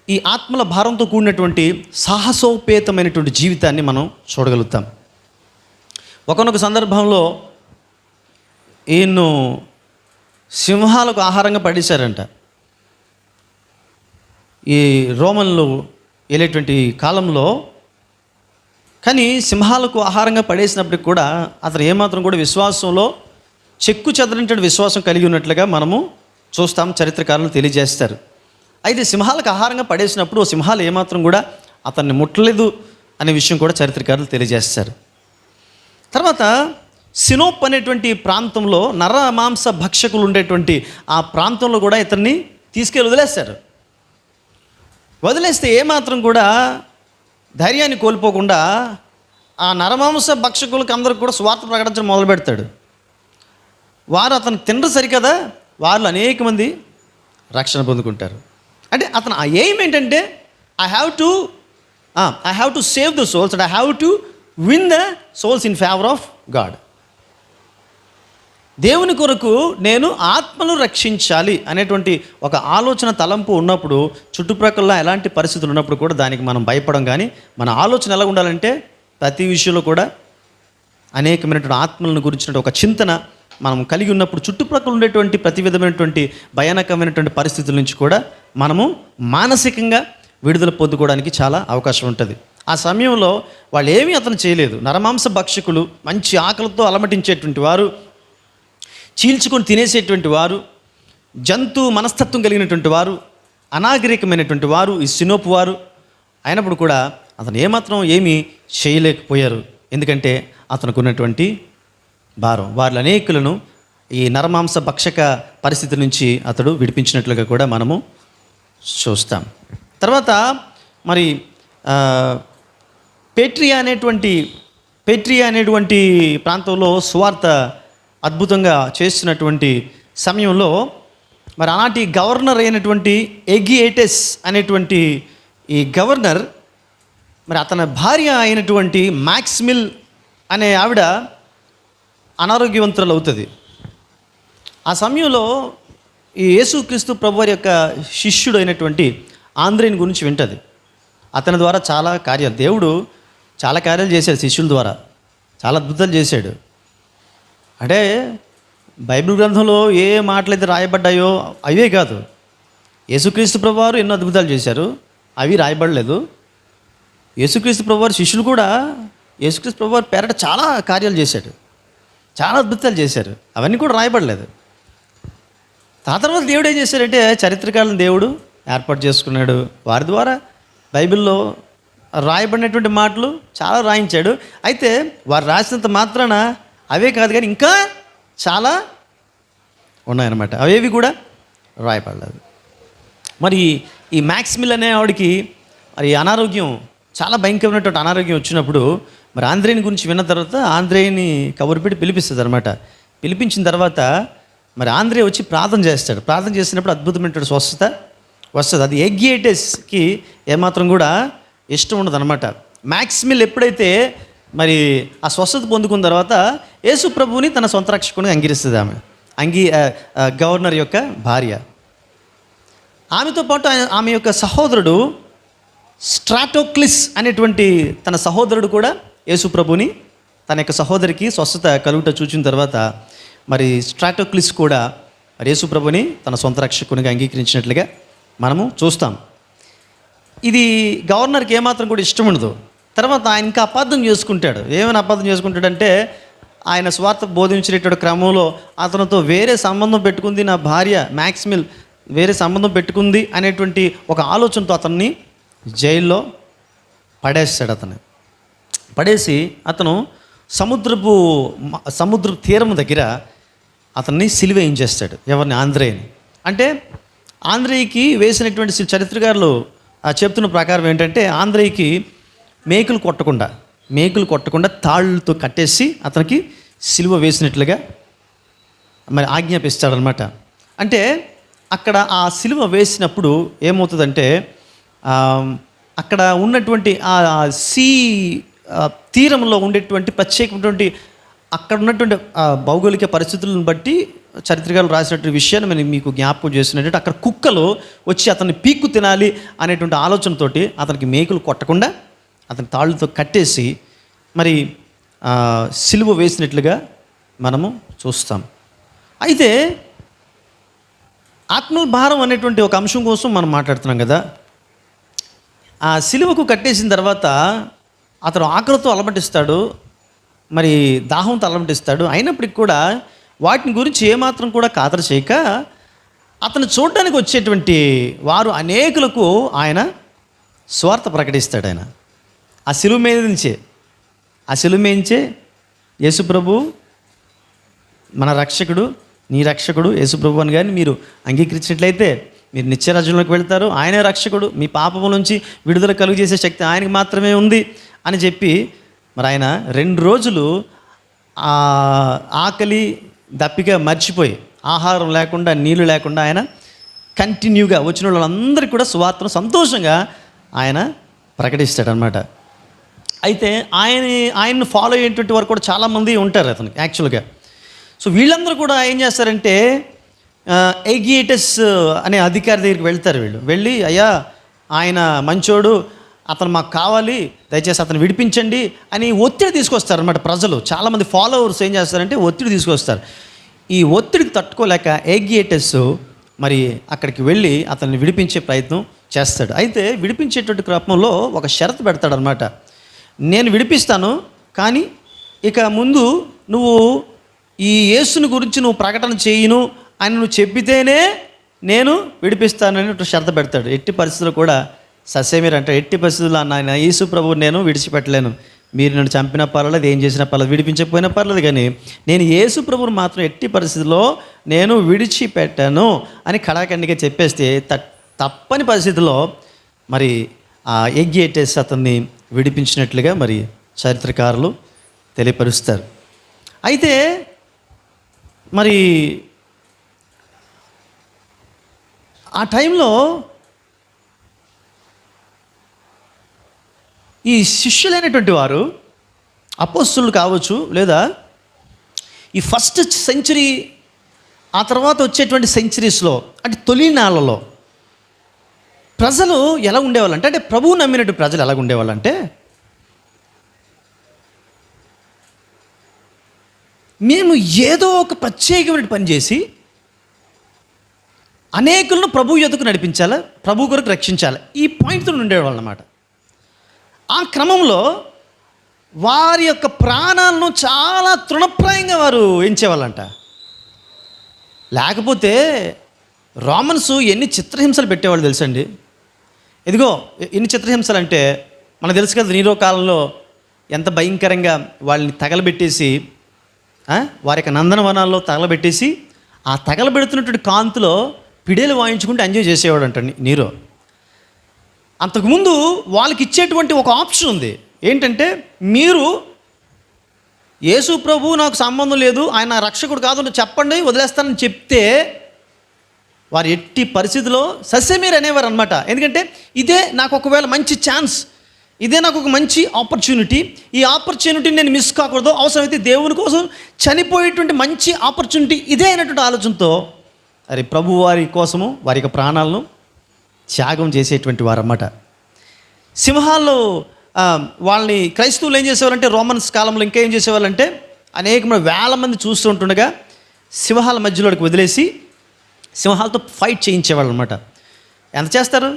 ఈ ఆత్మల భారంతో కూడినటువంటి సాహసోపేతమైనటువంటి జీవితాన్ని మనం చూడగలుగుతాం. ఒకనొక సందర్భంలో ఈయన్ను సింహాలకు ఆహారంగా పడేశారంట. ఈ రోమన్లు వెళ్ళేటువంటి కాలంలో. కానీ సింహాలకు ఆహారంగా పడేసినప్పటికి కూడా అతను ఏమాత్రం కూడా విశ్వాసంలో చెక్కు చెదరినటువంటి విశ్వాసం కలిగి ఉన్నట్లుగా మనము చూస్తాం, చరిత్రకారులు తెలియజేస్తారు. అయితే సింహాలకు ఆహారంగా పడేసినప్పుడు సింహాలు ఏమాత్రం కూడా అతన్ని ముట్టలేదు అనే విషయం కూడా చరిత్రకారులు తెలియజేస్తారు. తర్వాత సినోప్ అనేటువంటి ప్రాంతంలో నర మాంస భక్షకులు ఉండేటువంటి ఆ ప్రాంతంలో కూడా ఇతన్ని తీసుకెళ్ళి వదిలేస్తారు. వదిలేస్తే ఏమాత్రం కూడా ధైర్యాన్ని కోల్పోకుండా ఆ నరమాంస భక్షకులకు అందరికి కూడా స్వార్థ ప్రకటించడం మొదలు పెడతాడు. వారు అతను తినరు సరికదా, వాళ్ళు అనేక మంది రక్షణ పొందుకుంటారు. అంటే అతను ఆ ఎయిమ్ ఏంటంటే I have to I have to save the souls and I have to win the souls in favour of God. దేవుని కొరకు నేను ఆత్మను రక్షించాలి అనేటువంటి ఒక ఆలోచన తలంపు ఉన్నప్పుడు, చుట్టుప్రక్కల ఎలాంటి పరిస్థితులు ఉన్నప్పుడు కూడా దానికి మనం భయపడం. కానీ మన ఆలోచన ఎలా ఉండాలంటే ప్రతి విషయంలో కూడా అనేకమైనటువంటి ఆత్మలను గురించినటువంటి ఒక చింతన మనం కలిగి ఉన్నప్పుడు చుట్టుప్రక్కల ఉండేటువంటి ప్రతి విధమైనటువంటి భయానకమైనటువంటి పరిస్థితుల నుంచి కూడా మనము మానసికంగా విడుదల పొందుకోవడానికి చాలా అవకాశం ఉంటుంది. ఆ సమయంలో వాళ్ళు ఏమీ అతను చేయలేదు. నరమాంస భక్షకులు, మంచి ఆకలితో అలమటించేటువంటి వారు, చీల్చుకొని తినేసేటువంటి వారు, జంతు మనస్తత్వం కలిగినటువంటి వారు, అనాగరికమైనటువంటి వారు, ఈ సినోపు వారు అయినప్పుడు కూడా అతను ఏమాత్రం ఏమీ చేయలేకపోయారు. ఎందుకంటే అతనికి ఉన్నటువంటి భారం. వారిలో అనేకులను ఈ నరమాంస భక్షక పరిస్థితి నుంచి అతడు విడిపించినట్లుగా కూడా మనము చూస్తాం. తర్వాత మరి పేట్రియా అనేటువంటి ప్రాంతంలో సువార్త అద్భుతంగా చేస్తున్నటువంటి సమయంలో మరి ఆనాటి గవర్నర్ అయినటువంటి ఎగియేటెస్ అనేటువంటి ఈ గవర్నర్, మరి అతని భార్య అయినటువంటి మ్యాక్స్మిల్ అనే ఆవిడ అనారోగ్యవంతురాలు అవుతుంది. ఆ సమయంలో ఈ యేసుక్రీస్తు ప్రభువారి యొక్క శిష్యుడు అయినటువంటి ఆంద్రేని గురించి వింటుంది. అతని ద్వారా చాలా కార్యాలు, దేవుడు చాలా కార్యాలు చేశాడు శిష్యుల ద్వారా, చాలా అద్భుతాలు చేశాడు. అంటే బైబిల్ గ్రంథంలో ఏ మాటలైతే రాయబడ్డాయో అవే కాదు, యేసుక్రీస్తు ప్రభువారు ఎన్నో అద్భుతాలు చేశారు, అవి రాయబడలేదు. యేసుక్రీస్తు ప్రభువారు శిష్యులు కూడా యేసుక్రీస్తు ప్రభువారు పేరట చాలా కార్యాలు చేశాడు, చాలా అద్భుతాలు చేశారు, అవన్నీ కూడా రాయబడలేదు. ఆ తర్వాత దేవుడు ఏం చేశాడంటే చరిత్రకారులను దేవుడు ఏర్పాటు చేసుకున్నాడు. వారి ద్వారా బైబిల్లో రాయబడినటువంటి మాటలు చాలా రాయించాడు. అయితే వారు రాసినంత మాత్రాన అవే కాదు, కానీ ఇంకా చాలా ఉన్నాయన్నమాట, అవేవి కూడా రాయబడలేదు. మరి ఈ మ్యాక్స్మిల్ అనే ఆవిడకి మరి అనారోగ్యం, చాలా భయంకరమైనటువంటి అనారోగ్యం వచ్చినప్పుడు మరి ఆంద్రేని గురించి విన్న తర్వాత ఆంద్రేని కబురు పెట్టి పిలిపిస్తుంది అనమాట. పిలిపించిన తర్వాత మరి ఆంద్రే వచ్చి ప్రార్థన చేస్తాడు. ప్రార్థన చేసినప్పుడు అద్భుతమైనటువంటి స్వస్థత వస్తుంది. అది ఎగ్గియేటెస్కి ఏమాత్రం కూడా ఇష్టం ఉండదు అనమాట. మ్యాక్స్మిల్ ఎప్పుడైతే మరి ఆ స్వస్థత పొందుకున్న తర్వాత యేసు ప్రభువుని తన సొంత రక్షకునిగా అంగీకరిస్తుంది ఆమె, గవర్నర్ యొక్క భార్య. ఆమెతో పాటు ఆమె యొక్క సహోదరుడు స్ట్రాటోక్లిస్ అనేటువంటి తన సహోదరుడు కూడా యేసు ప్రభుని తన యొక్క సహోదరికి స్వస్థత కలుగుట చూచిన తర్వాత మరి స్ట్రాటోక్లిస్ కూడా మరి యేసు ప్రభుని తన సొంత రక్షకునిగా అంగీకరించినట్లుగా మనము చూస్తాం. ఇది గవర్నర్కి ఏమాత్రం కూడా ఇష్టం ఉండదు. తర్వాత ఆయన ఇంకా అపార్థం చేసుకుంటాడు. ఏమైనా అపార్థం చేసుకుంటాడంటే ఆయన స్వార్థ బోధించినటువంటి క్రమంలో అతనితో వేరే సంబంధం పెట్టుకుంది, నా భార్య మ్యాక్స్మిల్ వేరే సంబంధం పెట్టుకుంది అనేటువంటి ఒక ఆలోచనతో అతన్ని జైల్లో పడేస్తాడు. పడేసి అతను సముద్ర తీరం దగ్గర అతన్ని సిలువేయించేస్తాడు. ఎవరిని? ఆంద్రేని. అంటే ఆంద్రేయికి వేసినటువంటి చరిత్రకారులు చెప్తున్న ప్రకారం ఏంటంటే ఆంద్రేయికి మేకులు కొట్టకుండా తాళ్ళతో కట్టేసి అతనికి సిలువ వేసినట్లుగా మరి ఆజ్ఞాపిస్తాడనమాట. అంటే అక్కడ ఆ సిలువ వేసినప్పుడు ఏమవుతుందంటే అక్కడ ఉన్నటువంటి ఆ తీరంలో ఉండేటువంటి ప్రత్యేకమైనటువంటి అక్కడ ఉన్నటువంటి భౌగోళిక పరిస్థితులను బట్టి చరిత్రకారులు రాసినటువంటి విషయాన్ని నేను మీకు జ్ఞాపకం చేస్తున్నట్టు అక్కడ కుక్కలు వచ్చి అతన్ని పీక్కు తినాలి అనేటువంటి ఆలోచనతోటి అతనికి మేకులు కొట్టకుండా అతని తాళ్ళతో కట్టేసి మరి సిలువ వేసినట్లుగా మనము చూస్తాం. అయితే ఆత్మల భారం అనేటువంటి ఒక అంశం కోసం మనం మాట్లాడుతున్నాం కదా. ఆ సిలువకు కట్టేసిన తర్వాత అతను ఆకలితో అలమటిస్తాడు, మరి దాహంతో అలమటిస్తాడు. అయినప్పటికీ కూడా వాటిని గురించి ఏమాత్రం కూడా ఖాతరు చేయక అతను చూడడానికి వచ్చేటువంటి వారు అనేకులకు ఆయన స్వార్థ ప్రకటిస్తాడు. ఆయన ఆ సిలువ మీంచే యేసుప్రభు మన రక్షకుడు, నీ రక్షకుడు యేసుప్రభు అని కానీ మీరు అంగీకరించినట్లయితే మీరు నిత్యరాజ్యంలోకి వెళ్తారు, ఆయనే రక్షకుడు, మీ పాపము నుంచి విడుదల కలుగు చేసే శక్తి ఆయనకి మాత్రమే ఉంది అని చెప్పి మరి ఆయన 2 రోజులు ఆకలి దప్పిక మర్చిపోయి ఆహారం లేకుండా నీళ్లు లేకుండా ఆయన కంటిన్యూగా వచ్చిన వాళ్ళందరికీ కూడా సువార్తను సంతోషంగా ఆయన ప్రకటిస్తాడనమాట. అయితే ఆయన్ని ఫాలో అయ్యేటువంటి వారు కూడా చాలామంది ఉంటారు అతనికి యాక్చువల్గా. సో వీళ్ళందరూ కూడా ఏం చేస్తారంటే ఎగియేటస్ అనే అధికారి దగ్గరికి వెళ్తారు. వెళ్ళి అయ్యా ఆయన మంచోడు, అతను మాకు కావాలి, దయచేసి అతను విడిపించండి అని ఒత్తిడి తీసుకొస్తారు అనమాట. ప్రజలు చాలామంది ఫాలోవర్స్ ఏం చేస్తారంటే ఒత్తిడి తీసుకొస్తారు. ఈ ఒత్తిడికి తట్టుకోలేక ఎగియేటస్ మరి అక్కడికి వెళ్ళి అతన్ని విడిపించే ప్రయత్నం చేస్తాడు. అయితే విడిపించేటువంటి క్రమంలో ఒక షరతు పెడతాడనమాట. నేను విడిపిస్తాను, కానీ ఇక ముందు నువ్వు ఈ యేసుని గురించి నువ్వు ప్రకటన చేయను అని నువ్వు చెప్పితేనే నేను విడిపిస్తానని షరతు పెడతాడు. ఎట్టి పరిస్థితుల్లో కూడా ససేమీర్ అంటే ఎట్టి పరిస్థితుల్లో నాయన యేసు ప్రభువు నేను విడిచిపెట్టలేను, మీరు నన్ను చంపినా పర్వాలేదు, ఏం చేసినా పర్లేదు, విడిపించకపోయినా పర్లేదు, కానీ నేను యేసు ప్రభువుని మాత్రం ఎట్టి పరిస్థితుల్లో నేను విడిచిపెట్టాను అని కడాఖండిగా చెప్పేస్తే తప్పని పరిస్థితుల్లో మరి ఆ ఎగ్గియేటేసి అతన్ని విడిపించినట్లుగా మరి చరిత్రకారులు తెలియపరుస్తారు. అయితే మరి ఆ టైంలో ఈ శిష్యులైనటువంటి వారు అపోస్తలులు కావచ్చు, లేదా ఈ ఫస్ట్ సెంచరీ ఆ తర్వాత వచ్చేటువంటి సెంచరీస్లో అంటే తొలినాళ్ళలో ప్రజలు ఎలా ఉండేవాళ్ళంటే, అంటే ప్రభువు నమ్మినట్టు ప్రజలు ఎలా ఉండేవాళ్ళంటే, మేము ఏదో ఒక ప్రత్యేకమైన పని చేసి అనేకులను ప్రభు యొద్దకు నడిపించాలి, ప్రభు కొరకు రక్షించాలి, ఈ పాయింట్తో ఉండేవాళ్ళు అన్నమాట. ఆ క్రమంలో వారి యొక్క ప్రాణాలను చాలా తృణప్రాయంగా వారు ఎంచేవాళ్ళంట. లేకపోతే రోమన్స్ ఎన్ని చిత్రహింసలు పెట్టేవాళ్ళు తెలుసండి. ఇదిగో ఎన్ని చిత్రహింసలు అంటే మనకు తెలుసు కదా, నీరో కాలంలో ఎంత భయంకరంగా వాళ్ళని తగలబెట్టేసి వారి యొక్క నందనవనాల్లో తగలబెట్టేసి ఆ తగలబెడుతున్నటువంటి కాంతిలో పిడేలు వాయించుకుంటూ ఎంజాయ్ చేసేవాడు అంట నీరో. అంతకుముందు వాళ్ళకి ఇచ్చేటువంటి ఒక ఆప్షన్ ఉంది. ఏంటంటే, మీరు యేసు ప్రభు నాకు సంబంధం లేదు, ఆయన రక్షకుడు కాదు చెప్పండి, వదిలేస్తానని చెప్తే వారు ఎట్టి పరిస్థితిలో సస్యమీర్ అనేవారు అనమాట. ఎందుకంటే ఇదే నాకు ఒకవేళ మంచి ఛాన్స్, ఇదే నాకు ఒక మంచి ఆపర్చునిటీ, ఈ ఆపర్చునిటీని నేను మిస్ కాకూడదు, అవసరమైతే దేవుని కోసం చనిపోయేటువంటి మంచి ఆపర్చునిటీ ఇదే అయినటువంటి ఆలోచనతో మరి ప్రభు వారి కోసము వారి యొక్క ప్రాణాలను త్యాగం చేసేటువంటి వారు అన్నమాట. సింహాల్లో వాళ్ళని క్రైస్తవులు ఏం చేసేవారంటే, రోమన్స్ కాలంలో ఇంకా ఏం చేసేవాళ్ళంటే, అనేక వేల మంది చూస్తూ ఉంటుండగా సింహాల మధ్యలోకి వదిలేసి సింహాలతో ఫైట్ చేయించేవాళ్ళు అనమాట. ఎంత చేస్తారు,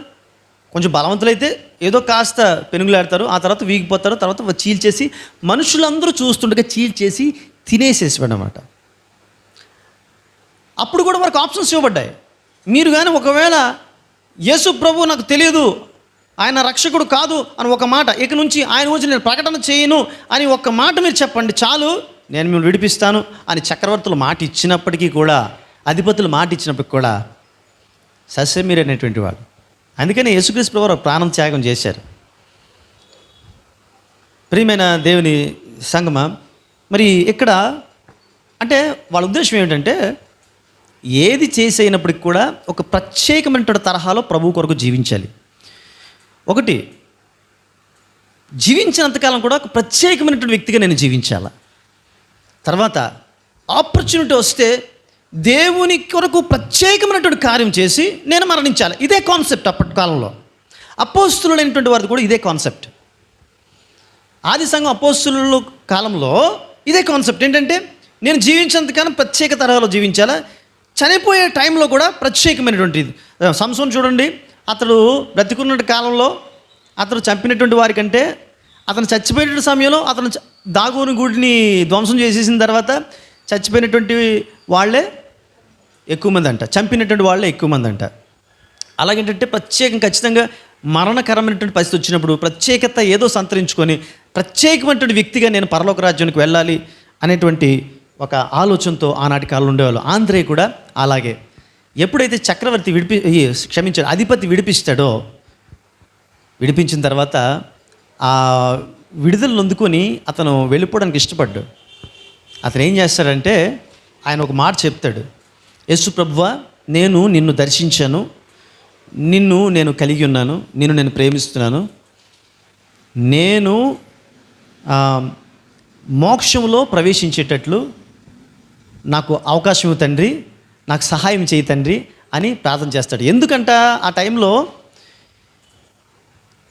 కొంచెం బలవంతులైతే ఏదో కాస్త పెనుగులాడతారు, ఆ తర్వాత వీగిపోతారు, తర్వాత చీల్చేసి మనుషులందరూ చూస్తుండగా చీల్చేసి తినేసేసేవాడు అనమాట. అప్పుడు కూడా వారికి ఆప్షన్స్ ఇవ్వబడ్డాయి. మీరు కానీ ఒకవేళ యేసు ప్రభు నాకు తెలియదు, ఆయన రక్షకుడు కాదు అని ఒక మాట, ఇక నుంచి ఆయన గురించి నేను ప్రకటన చేయను అని ఒక మాట మీరు చెప్పండి చాలు, నేను మిమ్మల్ని విడిపిస్తాను అని చక్రవర్తులు మాట ఇచ్చినప్పటికీ కూడా, అధిపతులు మాట ఇచ్చినప్పటికీ కూడా సస్యమీర్ అనేటువంటి వాడు. అందుకని యేసుక్రీస్తు ప్రభువు ప్రాణం త్యాగం చేశారు. ప్రియమైన దేవుని సంగమా, మరి ఇక్కడ అంటే వాళ్ళ ఉద్దేశం ఏమిటంటే, ఏది చేసేనప్పటికి కూడా ఒక ప్రత్యేకమైనటువంటి తరహాలో ప్రభు కొరకు జీవించాలి. ఒకటి, జీవించినంతకాలం కూడా ఒక ప్రత్యేకమైనటువంటి వ్యక్తిగా నేను జీవించాల. తర్వాత ఆపర్చునిటీ వస్తే దేవుని కొరకు ప్రత్యేకమైనటువంటి కార్యం చేసి నేను మరణించాలి. ఇదే కాన్సెప్ట్ అప్పటి కాలంలో. అపోస్తులైనటువంటి వారిది కూడా ఇదే కాన్సెప్ట్. ఆది సంఘం అపోస్తుల కాలంలో ఇదే కాన్సెప్ట్. ఏంటంటే, నేను జీవించినంతకాలం ప్రత్యేక తరహాలో జీవించాలా, చనిపోయే టైంలో కూడా ప్రత్యేకమైనటువంటిది. సంసోను చూడండి, అతడు బ్రతికున్న కాలంలో అతడు చంపినటువంటి వారికంటే అతను చచ్చిపోయినటువంటి సమయంలో అతను దాగోని గుడిని ధ్వంసం చేసేసిన తర్వాత చచ్చిపోయినటువంటి వాళ్ళే ఎక్కువ మంది అంట, చంపినటువంటి వాళ్ళే ఎక్కువ మంది అంట. అలాగేంటంటే ప్రత్యేకం ఖచ్చితంగా మరణకరమైనటువంటి పరిస్థితి వచ్చినప్పుడు ప్రత్యేకత ఏదో సంతరించుకొని ప్రత్యేకమైనటువంటి వ్యక్తిగా నేను పరలోక రాజ్యానికి వెళ్ళాలి అనేటువంటి ఒక ఆలోచనతో ఆనాటి కాలంలో ఉండేవాళ్ళు. ఆంధ్రే కూడా అలాగే. ఎప్పుడైతే చక్రవర్తి అధిపతి విడిపిస్తాడో, విడిపించిన తర్వాత ఆ విడుదల నొందుకొని అతను వెళ్ళిపోవడానికి ఇష్టపడ్డాడు. అతను ఏం చేస్తాడంటే, ఆయన ఒక మాట చెప్తాడు, యేసు ప్రభువా, నేను నిన్ను దర్శించాను, నిన్ను నేను కలిగి ఉన్నాను, నిన్ను నేను ప్రేమిస్తున్నాను, నేను మోక్షంలో ప్రవేశించేటట్లు నాకు అవకాశం ఇవ్వు తండ్రి, నాకు సహాయం చేయి తండ్రి అని ప్రార్థన చేస్తాడు. ఎందుకంట ఆ టైంలో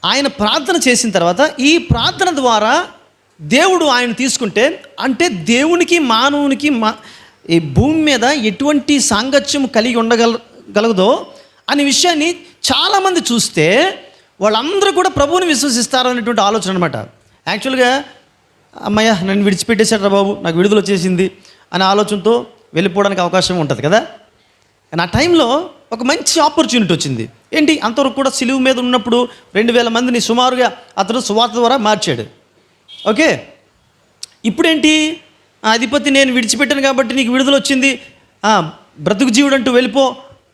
ఆయన ప్రార్థన చేసిన తర్వాత ఈ ప్రార్థన ద్వారా దేవుడు ఆయన తీసుకుంటే, అంటే దేవునికి మానవునికి ఈ భూమి మీద ఎటువంటి సాంగత్యం కలిగి ఉండగలగదో అనే విషయాన్ని చాలామంది చూస్తే వాళ్ళందరూ కూడా ప్రభువుని విశ్వసిస్తారు అనేటువంటి ఆలోచన అనమాట. యాక్చువల్గా అమ్మయ్య నన్ను విడిచిపెట్టేశాడు రా బాబు, నాకు విడుదల వచ్చేసింది అనే ఆలోచనతో వెళ్ళిపోవడానికి అవకాశం ఉంటుంది కదా. కానీ ఆ టైంలో ఒక మంచి ఆపర్చునిటీ వచ్చింది. ఏంటి, అంతవరకు కూడా సిలువ మీద ఉన్నప్పుడు 2000 మందిని సుమారుగా అతడు సువార్త ద్వారా మార్చాడు. ఓకే, ఇప్పుడేంటి, అధిపతి నేను విడిచిపెట్టాను కాబట్టి నీకు విడుదల వచ్చింది, బ్రతుకు జీవుడు అంటూ వెళ్ళిపో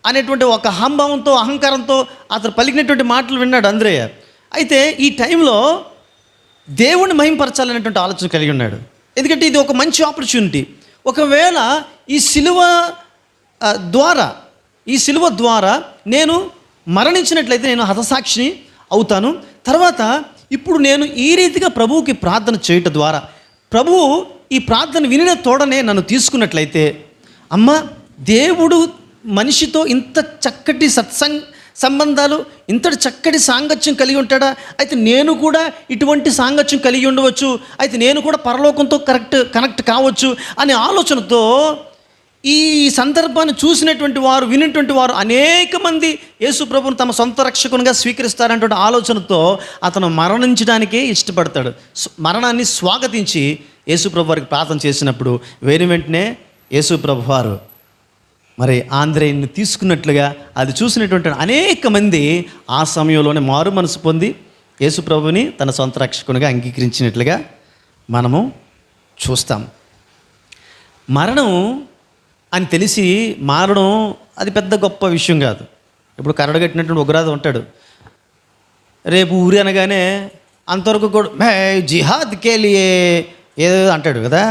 అనేటువంటి ఒక అహంభావంతో అహంకారంతో అతను పలికినటువంటి మాటలు విన్నాడు అంద్రేయ. అయితే ఈ టైంలో దేవుణ్ణి మహింపరచాలనేటువంటి ఆలోచన కలిగి ఉన్నాడు. ఎందుకంటే ఇది ఒక మంచి ఆపర్చునిటీ. ఒకవేళ ఈ సిలువ ద్వారా నేను మరణించినట్లయితే నేను హతసాక్షిని అవుతాను. తర్వాత ఇప్పుడు నేను ఈ రీతిగా ప్రభువుకి ప్రార్థన చేయటం ద్వారా ప్రభువు ఈ ప్రార్థన వినిన తోడనే నన్ను తీసుకున్నట్లయితే, అమ్మ దేవుడు మనిషితో ఇంత చక్కటి సంబంధాలు, ఇంతటి చక్కటి సాంగత్యం కలిగి ఉంటాడా, అయితే నేను కూడా ఇటువంటి సాంగత్యం కలిగి ఉండవచ్చు, అయితే నేను కూడా పరలోకంతో కనెక్ట్ కావచ్చు అనే ఆలోచనతో ఈ సందర్భాన్ని చూసినటువంటి వారు, వినేటువంటి వారు అనేక మంది యేసు ప్రభువును తమ సొంత రక్షకునిగా స్వీకరిస్తారనేటువంటి ఆలోచనతో అతను మరణించడానికే ఇష్టపడతాడు. మరణాన్ని స్వాగతించి యేసు ప్రభు వారికి ప్రార్థన చేసినప్పుడు వెంటనే యేసు ప్రభు వారు మరి ఆంద్రేయుని తీసుకున్నట్లుగా అది చూసినటువంటి అనేక మంది ఆ సమయంలోనే మారు మనసు పొంది యేసు ప్రభుని తన సొంత రక్షకునిగా అంగీకరించినట్లుగా మనము చూస్తాం. మరణం అని తెలిసి మారడం అది పెద్ద గొప్ప విషయం కాదు. ఇప్పుడు కరడగట్టినటువంటి ఉగ్రవాది ఉంటాడు, రేపు ఊరి అనగానే అంతవరకు కూడా మే జిహాద్కే లియే ఏదో అంటాడు కదా.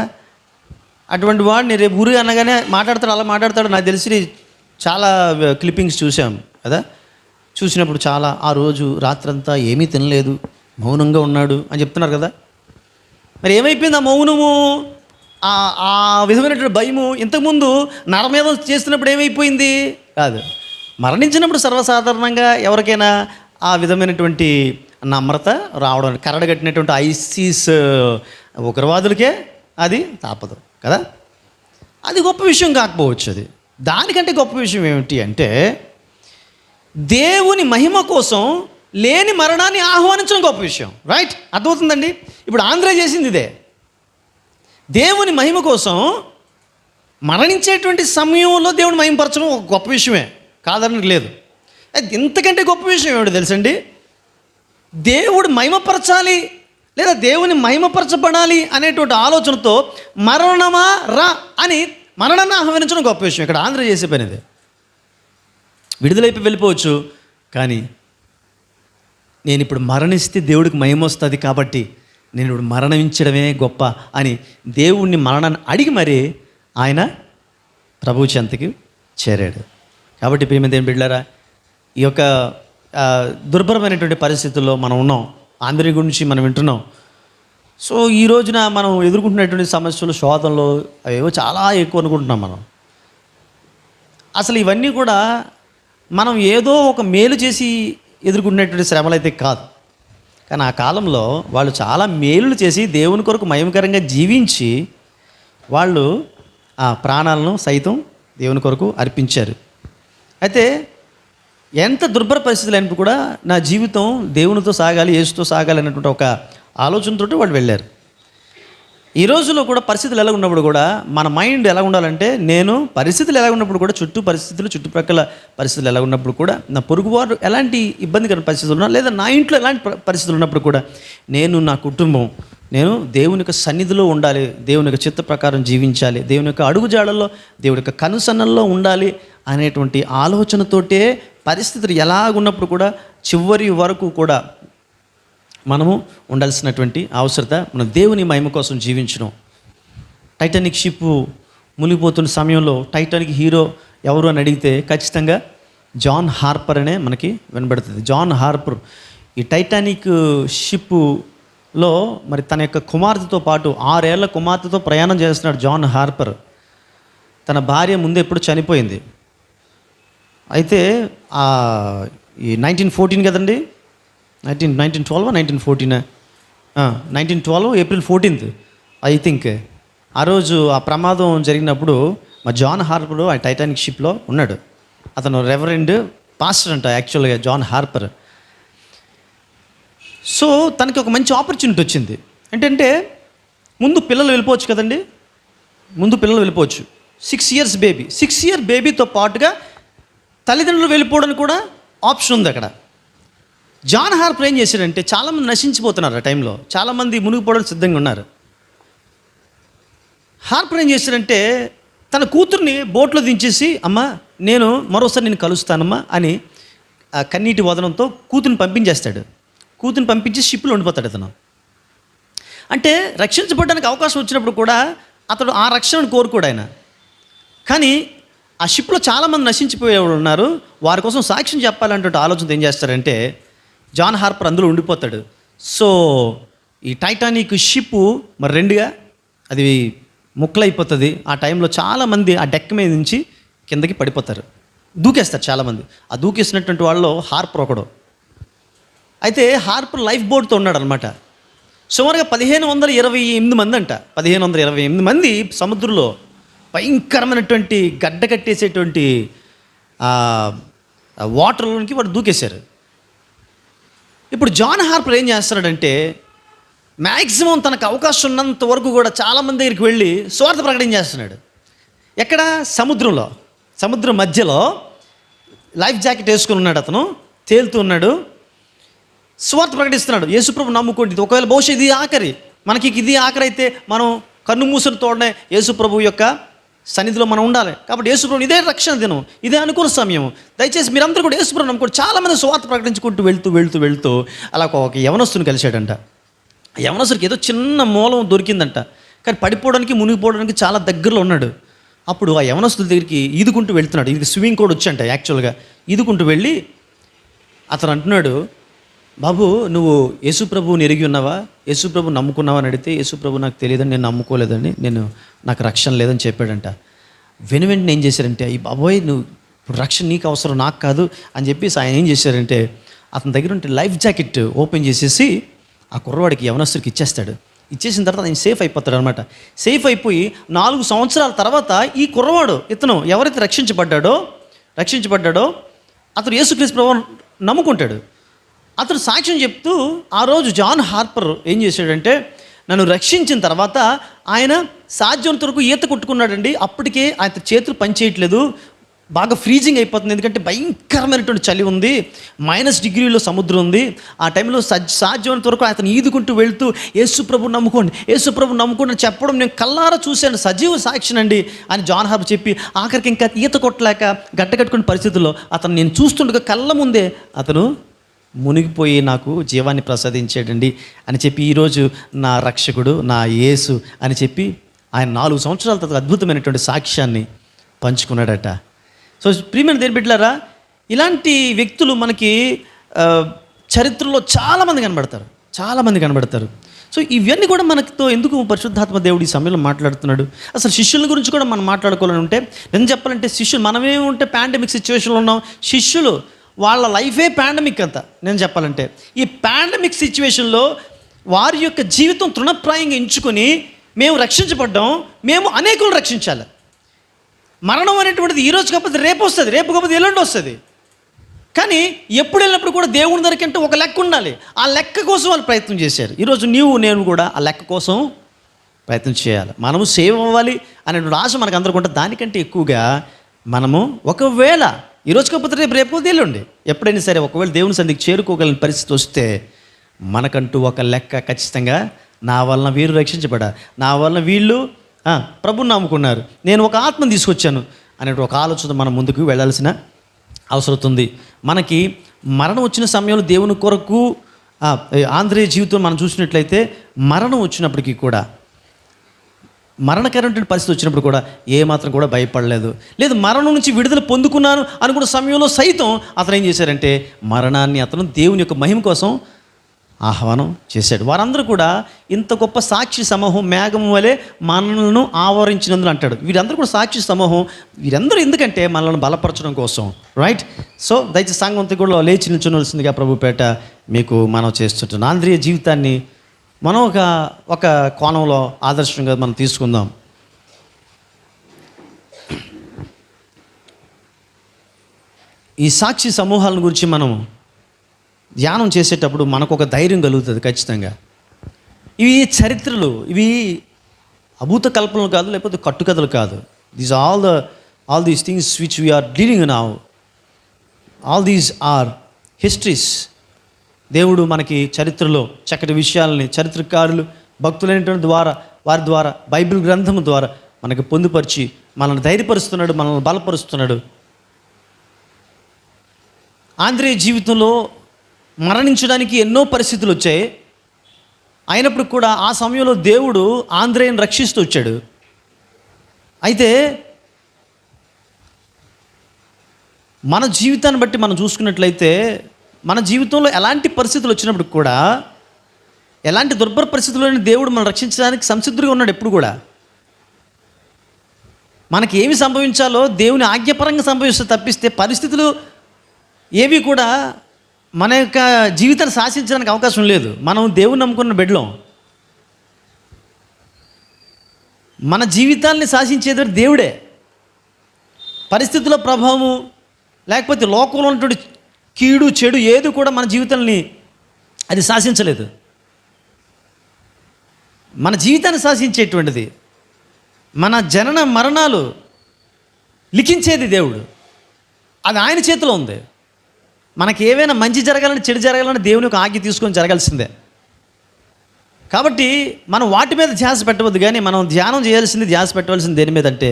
అటువంటి వాడిని రేపు ఊరి అనగానే మాట్లాడతాడు, అలా మాట్లాడతాడు. నాకు తెలిసి చాలా క్లిప్పింగ్స్ చూసాం కదా. చూసినప్పుడు చాలా ఆ రోజు రాత్రంతా ఏమీ తినలేదు, మౌనంగా ఉన్నాడు అని చెప్తున్నారు కదా. మరి ఏమైపోయింది ఆ మౌనము, ఆ విధమైనటువంటి భయము? ఇంతకుముందు నరమేధం చేస్తున్నప్పుడు ఏమైపోయింది కాదు, మరణించినప్పుడు సర్వసాధారణంగా ఎవరికైనా ఆ విధమైనటువంటి నమ్రత రావడం. కరడగట్టినటువంటి ఐసిస్ ఉగ్రవాదులకే అది తాపదు కదా. అది గొప్ప విషయం కాకపోవచ్చు. అది దానికంటే గొప్ప విషయం ఏమిటి అంటే, దేవుని మహిమ కోసం లేని మరణాన్ని ఆహ్వానించడం గొప్ప విషయం. రైట్, అర్థమవుతుందండి. ఇప్పుడు ఆంధ్ర చేసింది ఇదే. దేవుని మహిమ కోసం మరణించేటువంటి సమయంలో దేవుని మహిమపరచడం ఒక గొప్ప విషయమే, కాదని లేదు. అది ఇంతకంటే గొప్ప విషయం ఏమిటి తెలుసండి, దేవుడు మహిమపరచాలి లేదా దేవుని మహిమపరచబడాలి అనేటువంటి ఆలోచనతో మరణమా రా అని మరణాన్ని ఆహ్వానించడం గొప్ప విషయం. ఇక్కడ ఆంధ్ర చేసే పని ఇది. విడుదలైపోయి వెళ్ళిపోవచ్చు, కానీ నేను ఇప్పుడు మరణిస్తే దేవుడికి మహిమ వస్తుంది కాబట్టి నేను ఇప్పుడు మరణించడమే గొప్ప అని దేవుణ్ణి మరణాన్ని అడిగి మరీ ఆయన ప్రభువు చెంతకి చేరాడు. కాబట్టి ప్రియమైన బిడ్డలారా, ఈ యొక్క దుర్భరమైనటువంటి పరిస్థితుల్లో మనం ఉన్నాం. ఆంధ్ర గురించి మనం వింటున్నాం. సో ఈ రోజున మనం ఎదుర్కొంటున్నటువంటి సమస్యలు, శోధనలు అవేవో చాలా ఎక్కువ అనుకుంటున్నాం మనం. అసలు ఇవన్నీ కూడా మనం ఏదో ఒక మేలు చేసి ఎదుర్కొంటున్నటువంటి శ్రమలు అయితే కాదు. కానీ ఆ కాలంలో వాళ్ళు చాలా మేలులు చేసి దేవుని కొరకు మహిమకరంగా జీవించి వాళ్ళు ఆ ప్రాణాలను సైతం దేవుని కొరకు అర్పించారు. అయితే ఎంత దుర్భర పరిస్థితులు అయినప్పుడు కూడా నా జీవితం దేవునితో సాగాలి, యేసుతో సాగాలి అనేటువంటి ఒక ఆలోచనతోటి వాళ్ళు వెళ్ళారు. ఈ రోజుల్లో కూడా పరిస్థితులు ఎలా ఉన్నప్పుడు కూడా మన మైండ్ ఎలా ఉండాలంటే, నేను పరిస్థితులు ఎలా ఉన్నప్పుడు కూడా చుట్టుప్రక్కల పరిస్థితులు ఎలా ఉన్నప్పుడు కూడా, నా పొరుగువారు ఎలాంటి ఇబ్బందికర పరిస్థితులు ఉన్నా, లేదా నా ఇంట్లో ఎలాంటి పరిస్థితులు ఉన్నప్పుడు కూడా నేను, నా కుటుంబం, నేను దేవుని యొక్క సన్నిధిలో ఉండాలి, దేవుని యొక్క చిత్త ప్రకారం జీవించాలి, దేవుని యొక్క అడుగుజాడల్లో, దేవుని యొక్క కనుసన్నల్లో ఉండాలి అనేటువంటి ఆలోచనతోటే పరిస్థితులు ఎలాగున్నప్పుడు కూడా చివరి వరకు కూడా మనము ఉండాల్సినటువంటి అవసరత మన దేవుని మహిమ కోసం జీవించడం. టైటానిక్ షిప్ మునిగిపోతున్న సమయంలో టైటానిక్ హీరో ఎవరు అని అడిగితే ఖచ్చితంగా జాన్ హార్పర్ అనే మనకి వినబడుతుంది. జాన్ హార్పర్ ఈ టైటానిక్ షిప్పులో మరి తన యొక్క కుమార్తెతో పాటు 6 ఏళ్ల కుమార్తెతో ప్రయాణం చేస్తున్నాడు జాన్ హార్పర్. తన భార్య ముందు ఎప్పుడు చనిపోయింది. అయితే ఈ 1914 కదండి, 1912 ఏప్రిల్ 14 ఐ థింక్. ఆ రోజు ఆ ప్రమాదం జరిగినప్పుడు మా జాన్ హార్పర్ ఆ టైటానిక్ షిప్లో ఉన్నాడు. అతను రెవరెండ్ పాస్టర్ అంట యాక్చువల్గా జాన్ హార్పర్. సో తనకి ఒక మంచి ఆపర్చునిటీ వచ్చింది. ఏంటంటే ముందు పిల్లలు వెళ్ళిపోవచ్చు కదండి, ముందు పిల్లలు వెళ్ళిపోవచ్చు. 6 years బేబీ, 6 year బేబీతో పాటుగా తల్లిదండ్రులు వెళ్ళిపోవడానికి కూడా ఆప్షన్ ఉంది అక్కడ. జాన్ హార్పర్ ఏం చేశాడంటే, చాలామంది నశించిపోతున్నారు ఆ టైంలో, చాలామంది మునిగిపోవడానికి సిద్ధంగా ఉన్నారు. హార్పర్ ఏం చేశాడంటే తన కూతుర్ని బోట్లో దించేసి, అమ్మ నేను మరోసారి నేను కలుస్తానమ్మా అని కన్నీటి వదనంతో కూతుర్ని పంపించేస్తాడు. కూతుర్ని పంపించి షిప్లో ఉండిపోతాడు అతను. అంటే రక్షించబడడానికి అవకాశం వచ్చినప్పుడు కూడా అతడు ఆ రక్షణను కోరుకోడు ఆయన. కానీ ఆ షిప్లో చాలామంది నశించిపోయేవాళ్ళు ఉన్నారు, వారి కోసం సాక్ష్యం చెప్పాలంటే ఆలోచన ఏం చేస్తారంటే జాన్ హార్పర్ అందులో ఉండిపోతాడు. సో ఈ టైటానిక్ షిప్ మరి 2గా అది ముక్కలైపోతుంది. ఆ టైంలో చాలామంది ఆ డెక్ మీద నుంచి కిందకి పడిపోతారు, దూకేస్తారు చాలామంది. ఆ దూకేసినటువంటి వాళ్ళలో హార్పర్ ఒకడు. అయితే హార్పర్ లైఫ్ బోట్తో ఉన్నాడు అనమాట. సుమారుగా 1528 మంది అంట, 1528 మంది సముద్రంలో భయంకరమైనటువంటి గడ్డ కట్టేసేటువంటి వాటర్లోనికి వాడు దూకేశారు. ఇప్పుడు జాన్ హార్పర్ ఏం చేస్తున్నాడంటే మ్యాక్సిమం తనకు అవకాశం ఉన్నంత వరకు కూడా చాలామంది దగ్గరికి వెళ్ళి స్వార్థ ప్రకటన చేస్తున్నాడు. ఎక్కడ? సముద్రంలో, సముద్రం మధ్యలో లైఫ్ జాకెట్ వేసుకుని ఉన్నాడు అతను, తేలుతూ ఉన్నాడు, స్వార్థ ప్రకటిస్తున్నాడు. యేసుప్రభు నమ్ముకోండి, ఒకవేళ బహుశా ఇది ఆఖరి, మనకి ఇది ఆఖరి అయితే మనం కన్ను మూసిన తోడనే యేసుప్రభు యొక్క సన్నిధిలో మనం ఉండాలి. కాబట్టి యేసుప్రభు ఇదే రక్షణ దినం, ఇదే అనుకూల సమయం, దయచేసి మీరందరూ కూడా యేసుప్రభు నమ్ముకోండి. చాలామంది స్వార్థ ప్రకటించుకుంటూ వెళ్తూ అలా ఒక యవనస్తుని కలిశాడంట. యవనస్తుడికి ఏదో చిన్న మూలం దొరికిందంట, కానీ పడిపోవడానికి మునిగిపోవడానికి చాలా దగ్గరలో ఉన్నాడు. అప్పుడు ఆ యవనస్తుల దగ్గరికి ఈదుకుంటూ వెళ్తున్నాడు. ఇది స్విమ్మింగ్ కూడా వచ్చంట యాక్చువల్గా. ఈదుకుంటూ వెళ్ళి అతను అంటున్నాడు, బాబు నువ్వు యేసుప్రభువుని ఎరిగి ఉన్నావా, యేసుప్రభు నమ్ముకున్నావా అని అడిగితే, యేసుప్రభు నాకు తెలియదని, నేను నమ్ముకోలేదని, నాకు రక్షణ లేదని చెప్పాడంట. వెంటనే ఏం చేశారంటే, ఈ బాబోయ్ నువ్వు ఇప్పుడు రక్షణ నీకు అవసరం, నాకు కాదు అని చెప్పేసి ఆయన ఏం చేశారంటే అతని దగ్గర ఉంటే లైఫ్ జాకెట్ ఓపెన్ చేసేసి ఆ కుర్రవాడికి యవనస్తుడికి ఇచ్చేస్తాడు. ఇచ్చేసిన తర్వాత ఆయన సేఫ్ అయిపోతాడు అనమాట. సేఫ్ అయిపోయి 4 సంవత్సరాల తర్వాత ఈ కుర్రవాడు, ఇతను ఎవరైతే రక్షించబడ్డాడో అతను యేసుక్రీస్తు ప్రభువును నమ్ముకుంటాడు. అతను సాక్ష్యం చెప్తూ ఆ రోజు జాన్ హార్పర్ ఏం చేశాడంటే, నన్ను రక్షించిన తర్వాత ఆయన సాధ్యమంత వరకు ఈత కొట్టుకున్నాడండి. అప్పటికే ఆయన చేతులు పనిచేయట్లేదు, బాగా ఫ్రీజింగ్ అయిపోతుంది, ఎందుకంటే భయంకరమైనటువంటి చలి ఉంది, -డిగ్రీలో సముద్రం ఉంది. ఆ టైంలో సాధ్యమైనంత వరకు అతను ఈదుకుంటూ వెళ్తూ యేసుప్రభు నమ్ముకోండి అని చెప్పడం నేను కల్లారా చూశాను, సజీవ సాక్షినండి అని జాన్ హార్పర్ చెప్పి ఆఖరికి ఇంకా ఈత కొట్టలేక గడ్డ కట్టుకునే పరిస్థితుల్లో అతను నేను చూస్తుండగా కళ్ళ ముందే అతను మునిగిపోయి నాకు జీవాన్ని ప్రసాదించాడండి అని చెప్పి ఈరోజు నా రక్షకుడు నా యేసు అని చెప్పి ఆయన 4 సంవత్సరాల తర్వాత అద్భుతమైనటువంటి సాక్ష్యాన్ని పంచుకున్నాడట. సో ప్రియమైన దేవుని బిడ్డలారా, ఇలాంటి వ్యక్తులు మనకి చరిత్రలో చాలామంది కనబడతారు. సో ఇవన్నీ కూడా మనతో ఎందుకు పరిశుద్ధాత్మ దేవుడు ఈ సమయంలో మాట్లాడుతున్నాడు? అసలు శిష్యుల గురించి కూడా మనం మాట్లాడుకోవాలని ఉంటే, నేను చెప్పాలంటే శిష్యులు, మనమేముంటే పాండమిక్ సిచ్యువేషన్లో ఉన్నాం, శిష్యులు వాళ్ళ లైఫే పాండమిక్ అంతా. నేను చెప్పాలంటే ఈ పాండమిక్ సిచ్యువేషన్లో వారి యొక్క జీవితం తృణప్రాయంగా ఎంచుకొని మేము రక్షించబడ్డాం, మేము అనేకులను రక్షించాలి. మరణం అనేటువంటిది ఈరోజు కాకపోతే రేపు వస్తుంది, రేపు కాకపోతే ఎల్లుండి వస్తుంది. కానీ ఎప్పుడు వెళ్ళినప్పుడు కూడా దేవుని దగ్గరికి ఒక లెక్క ఉండాలి. ఆ లెక్క కోసం వాళ్ళు ప్రయత్నం చేశారు. ఈరోజు నేను కూడా ఆ లెక్క కోసం ప్రయత్నం చేయాలి. మనము సేవ్ అవ్వాలి అనేటువంటి ఆశ మనకు అందరికీ ఉంటుంది. దానికంటే ఎక్కువగా మనము ఒకవేళ ఈరోజు కాకపోతే రేపు ఎల్లుండి ఎప్పుడైనా సరే ఒకవేళ దేవుని సన్నిధికి చేరుకోగలిగిన పరిస్థితి వస్తే మనకంటూ ఒక లెక్క ఖచ్చితంగా, నా వలన వీరు రక్షించబడారు, నా వలన వీళ్ళు ప్రభుని నమ్ముకున్నారు, నేను ఒక ఆత్మను తీసుకొచ్చాను అనే ఒక ఆలోచన మనం ముందుకు వెళ్ళాల్సిన అవసరం ఉంది. మనకి మరణం వచ్చిన సమయంలో దేవుని కొరకు ఆంధ్రేయ జీవితం మనం చూసినట్లయితే మరణం వచ్చినప్పటికీ కూడా మరణకరమైన పరిస్థితి వచ్చినప్పుడు కూడా ఏమాత్రం కూడా భయపడలేదు. లేదు, మరణం నుంచి విడుదల పొందుకున్నాను అనుకున్న సమయంలో సైతం అతను ఏం చేశారంటే మరణాన్ని అతను దేవుని యొక్క మహిమ కోసం ఆహ్వానం చేశాడు. వారందరూ కూడా ఇంత గొప్ప సాక్షి సమూహం మేఘం వలె మనలను ఆవరించినందుకు అంటాడు. వీరందరూ కూడా సాక్షి సమూహం. వీరందరూ ఎందుకంటే మనల్ని బలపరచడం కోసం, రైట్? సో దయచేసి సంఘంతో కూడా లేచి నిల్చొనవలసిందిగా ప్రభుపేట మీకు మనం చేస్తుంటాం. ఆంధ్రీయ జీవితాన్ని మనం ఒక కోణంలో ఆదర్శంగా మనం తీసుకుందాం. ఈ సాక్షి సమూహాల గురించి మనం ధ్యానం చేసేటప్పుడు మనకు ఒక ధైర్యం కలుగుతుంది ఖచ్చితంగా. ఇవి చరిత్రలు, ఇవి అభూత కల్పనలు కాదు, లేకపోతే కట్టుకథలు కాదు. These all these things which we are dealing now, all these are histories. దేవుడు మనకి చరిత్రలో చక్కటి విషయాలని చరిత్రకారులు భక్తులైనటువంటి వారి ద్వారా బైబిల్ గ్రంథం ద్వారా మనకి పొందుపరిచి మనల్ని ధైర్యపరుస్తున్నాడు, మనల్ని బలపరుస్తున్నాడు. ఆంధ్రేయ జీవితంలో మరణించడానికి ఎన్నో పరిస్థితులు వచ్చాయి. అయినప్పుడు కూడా ఆ సమయంలో దేవుడు ఆంధ్రేయను రక్షిస్తూ వచ్చాడు. అయితే మన జీవితాన్ని బట్టి మనం చూసుకున్నట్లయితే మన జీవితంలో ఎలాంటి పరిస్థితులు వచ్చినప్పుడు కూడా, ఎలాంటి దుర్భర పరిస్థితుల్లోనే దేవుడు మనం రక్షించడానికి సంసిద్ధుడిగా ఉన్నాడు. ఎప్పుడు కూడా మనకి ఏమి సంభవించాలో దేవుని ఆజ్ఞపరంగా సంభవిస్తే తప్పిస్తే పరిస్థితులు ఏవి కూడా మన యొక్క జీవితాన్ని శాసించడానికి అవకాశం లేదు. మనం దేవుని నమ్ముకున్న బిడ్డలం. మన జీవితాన్ని శాసించేది దేవుడే. పరిస్థితుల ప్రభావము లేకపోతే లోకంలో ఉన్నటువంటి కీడు చెడు ఏది కూడా మన జీవితాన్ని అది శాసించలేదు. మన జీవితాన్ని శాసించేటువంటిది, మన జనన మరణాలు లిఖించేది దేవుడు. అది ఆయన చేతిలో ఉంది. మనకి ఏవైనా మంచి జరగాలని చెడు జరగాలని దేవుని యొక్క ఆజ్ఞ తీసుకొని జరగాల్సిందే. కాబట్టి మనం వాటి మీద ధ్యాస పెట్టవద్దు, కానీ మనం ధ్యానం చేయాల్సింది, ధ్యాస పెట్టవలసింది దేని మీద అంటే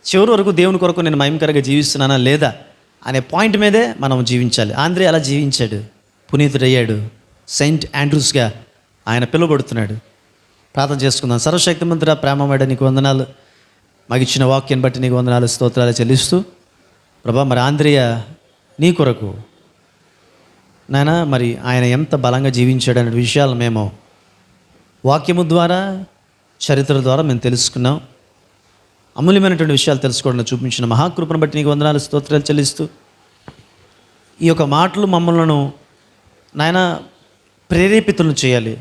చివరి వరకు దేవుని కొరకు నేను మహిమకరంగా జీవిస్తున్నానా లేదా అనే పాయింట్ మీదే మనం జీవించాలి. ఆంధ్రే అలా జీవించాడు, పునీతుడయ్యాడు, సెయింట్ ఆండ్రూస్గా ఆయన పిలువబడుతున్నాడు. ప్రార్థన చేసుకుందాం. సర్వశక్తిమంతుడా, ప్రేమమేడ నీకు వందనాలు. మాకు ఇచ్చిన వాక్యాన్ని బట్టి నీకు వందనాలు, స్తోత్రాలు చెల్లిస్తూ ప్రభా, మరి ఆంధ్రేయ నీ కొరకు నాయన మరి ఆయన ఎంత బలంగా జీవించాడనే విషయాలు మేము వాక్యము ద్వారా చరిత్ర ద్వారా మేము తెలుసుకున్నాం. అమూల్యమైనటువంటి విషయాలు తెలుసుకోవడానికి చూపించిన మహాకృపను బట్టి నీకు వందనాలు, స్తోత్రాలు చెల్లిస్తూ ఈ యొక్క మాటలు మమ్మల్ని నాయన ప్రేరేపితులను చేయాలి.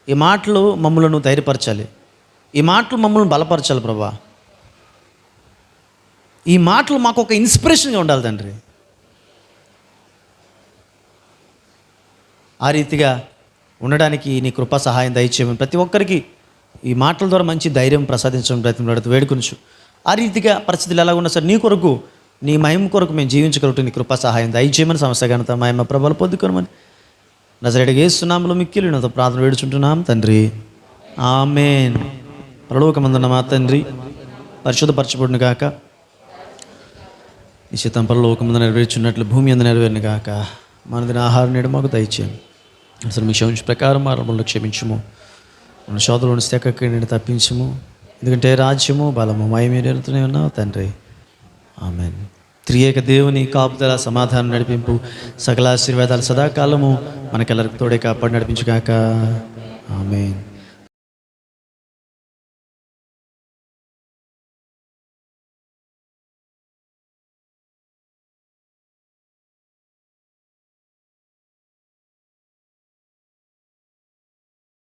ఈ మాటలు మమ్మలను ధైర్యపరచాలి. ఈ మాటలు మమ్మల్ని బలపరచాలి ప్రభా. ఈ మాటలు మాకు ఒక ఇన్స్పిరేషన్గా ఉండాలి తండ్రి. ఆ రీతిగా ఉండడానికి నీ కృపా సహాయం దయచేయమని ప్రతి ఒక్కరికి ఈ మాటల ద్వారా మంచి ధైర్యం ప్రసాదించడం ప్రయత్నం వేడుకొనుచు. ఆ రీతిగా పరిస్థితులు ఎలా ఉన్నా సరే నీ కొరకు, నీ మహిమ కొరకు మేము జీవించగలుగుతాం. నీ కృపా సహాయం దయచేయమని, సమస్యగానంత మహిమ ప్రభలు పొందుకోమని నజరేయుడైన యేసు నామములో మిక్కిలి నాతో ప్రార్థన వేడుచుంటున్నాం తండ్రి, ఆమేన్. పరలోకమందున్న మా తండ్రి, పరిశుద్ధపరచబడును గాక. నీ చిత్తం పరలోకమందు నెరవేర్చున్నట్లు భూమి అందు నెరవేరును గాక. మన దిన ఆహారం నేడు మాకు దయచేయండి. అసలు మీ క్షమించు ప్రకారం మారములను క్షమించము. మన శోధనలోని స్థితికి నేను తప్పించము. ఎందుకంటే రాజ్యము బలము మహిమ నిలుతూనే ఉన్నావు తండ్రి, ఆమేన్. త్రియేక దేవుని కాపుదల, సమాధానం, నడిపింపు, సకల ఆశీర్వాదాలు సదాకాలము మనకెల్లరికి తోడే కాపాడి నడిపించుగాక, ఆమేన్.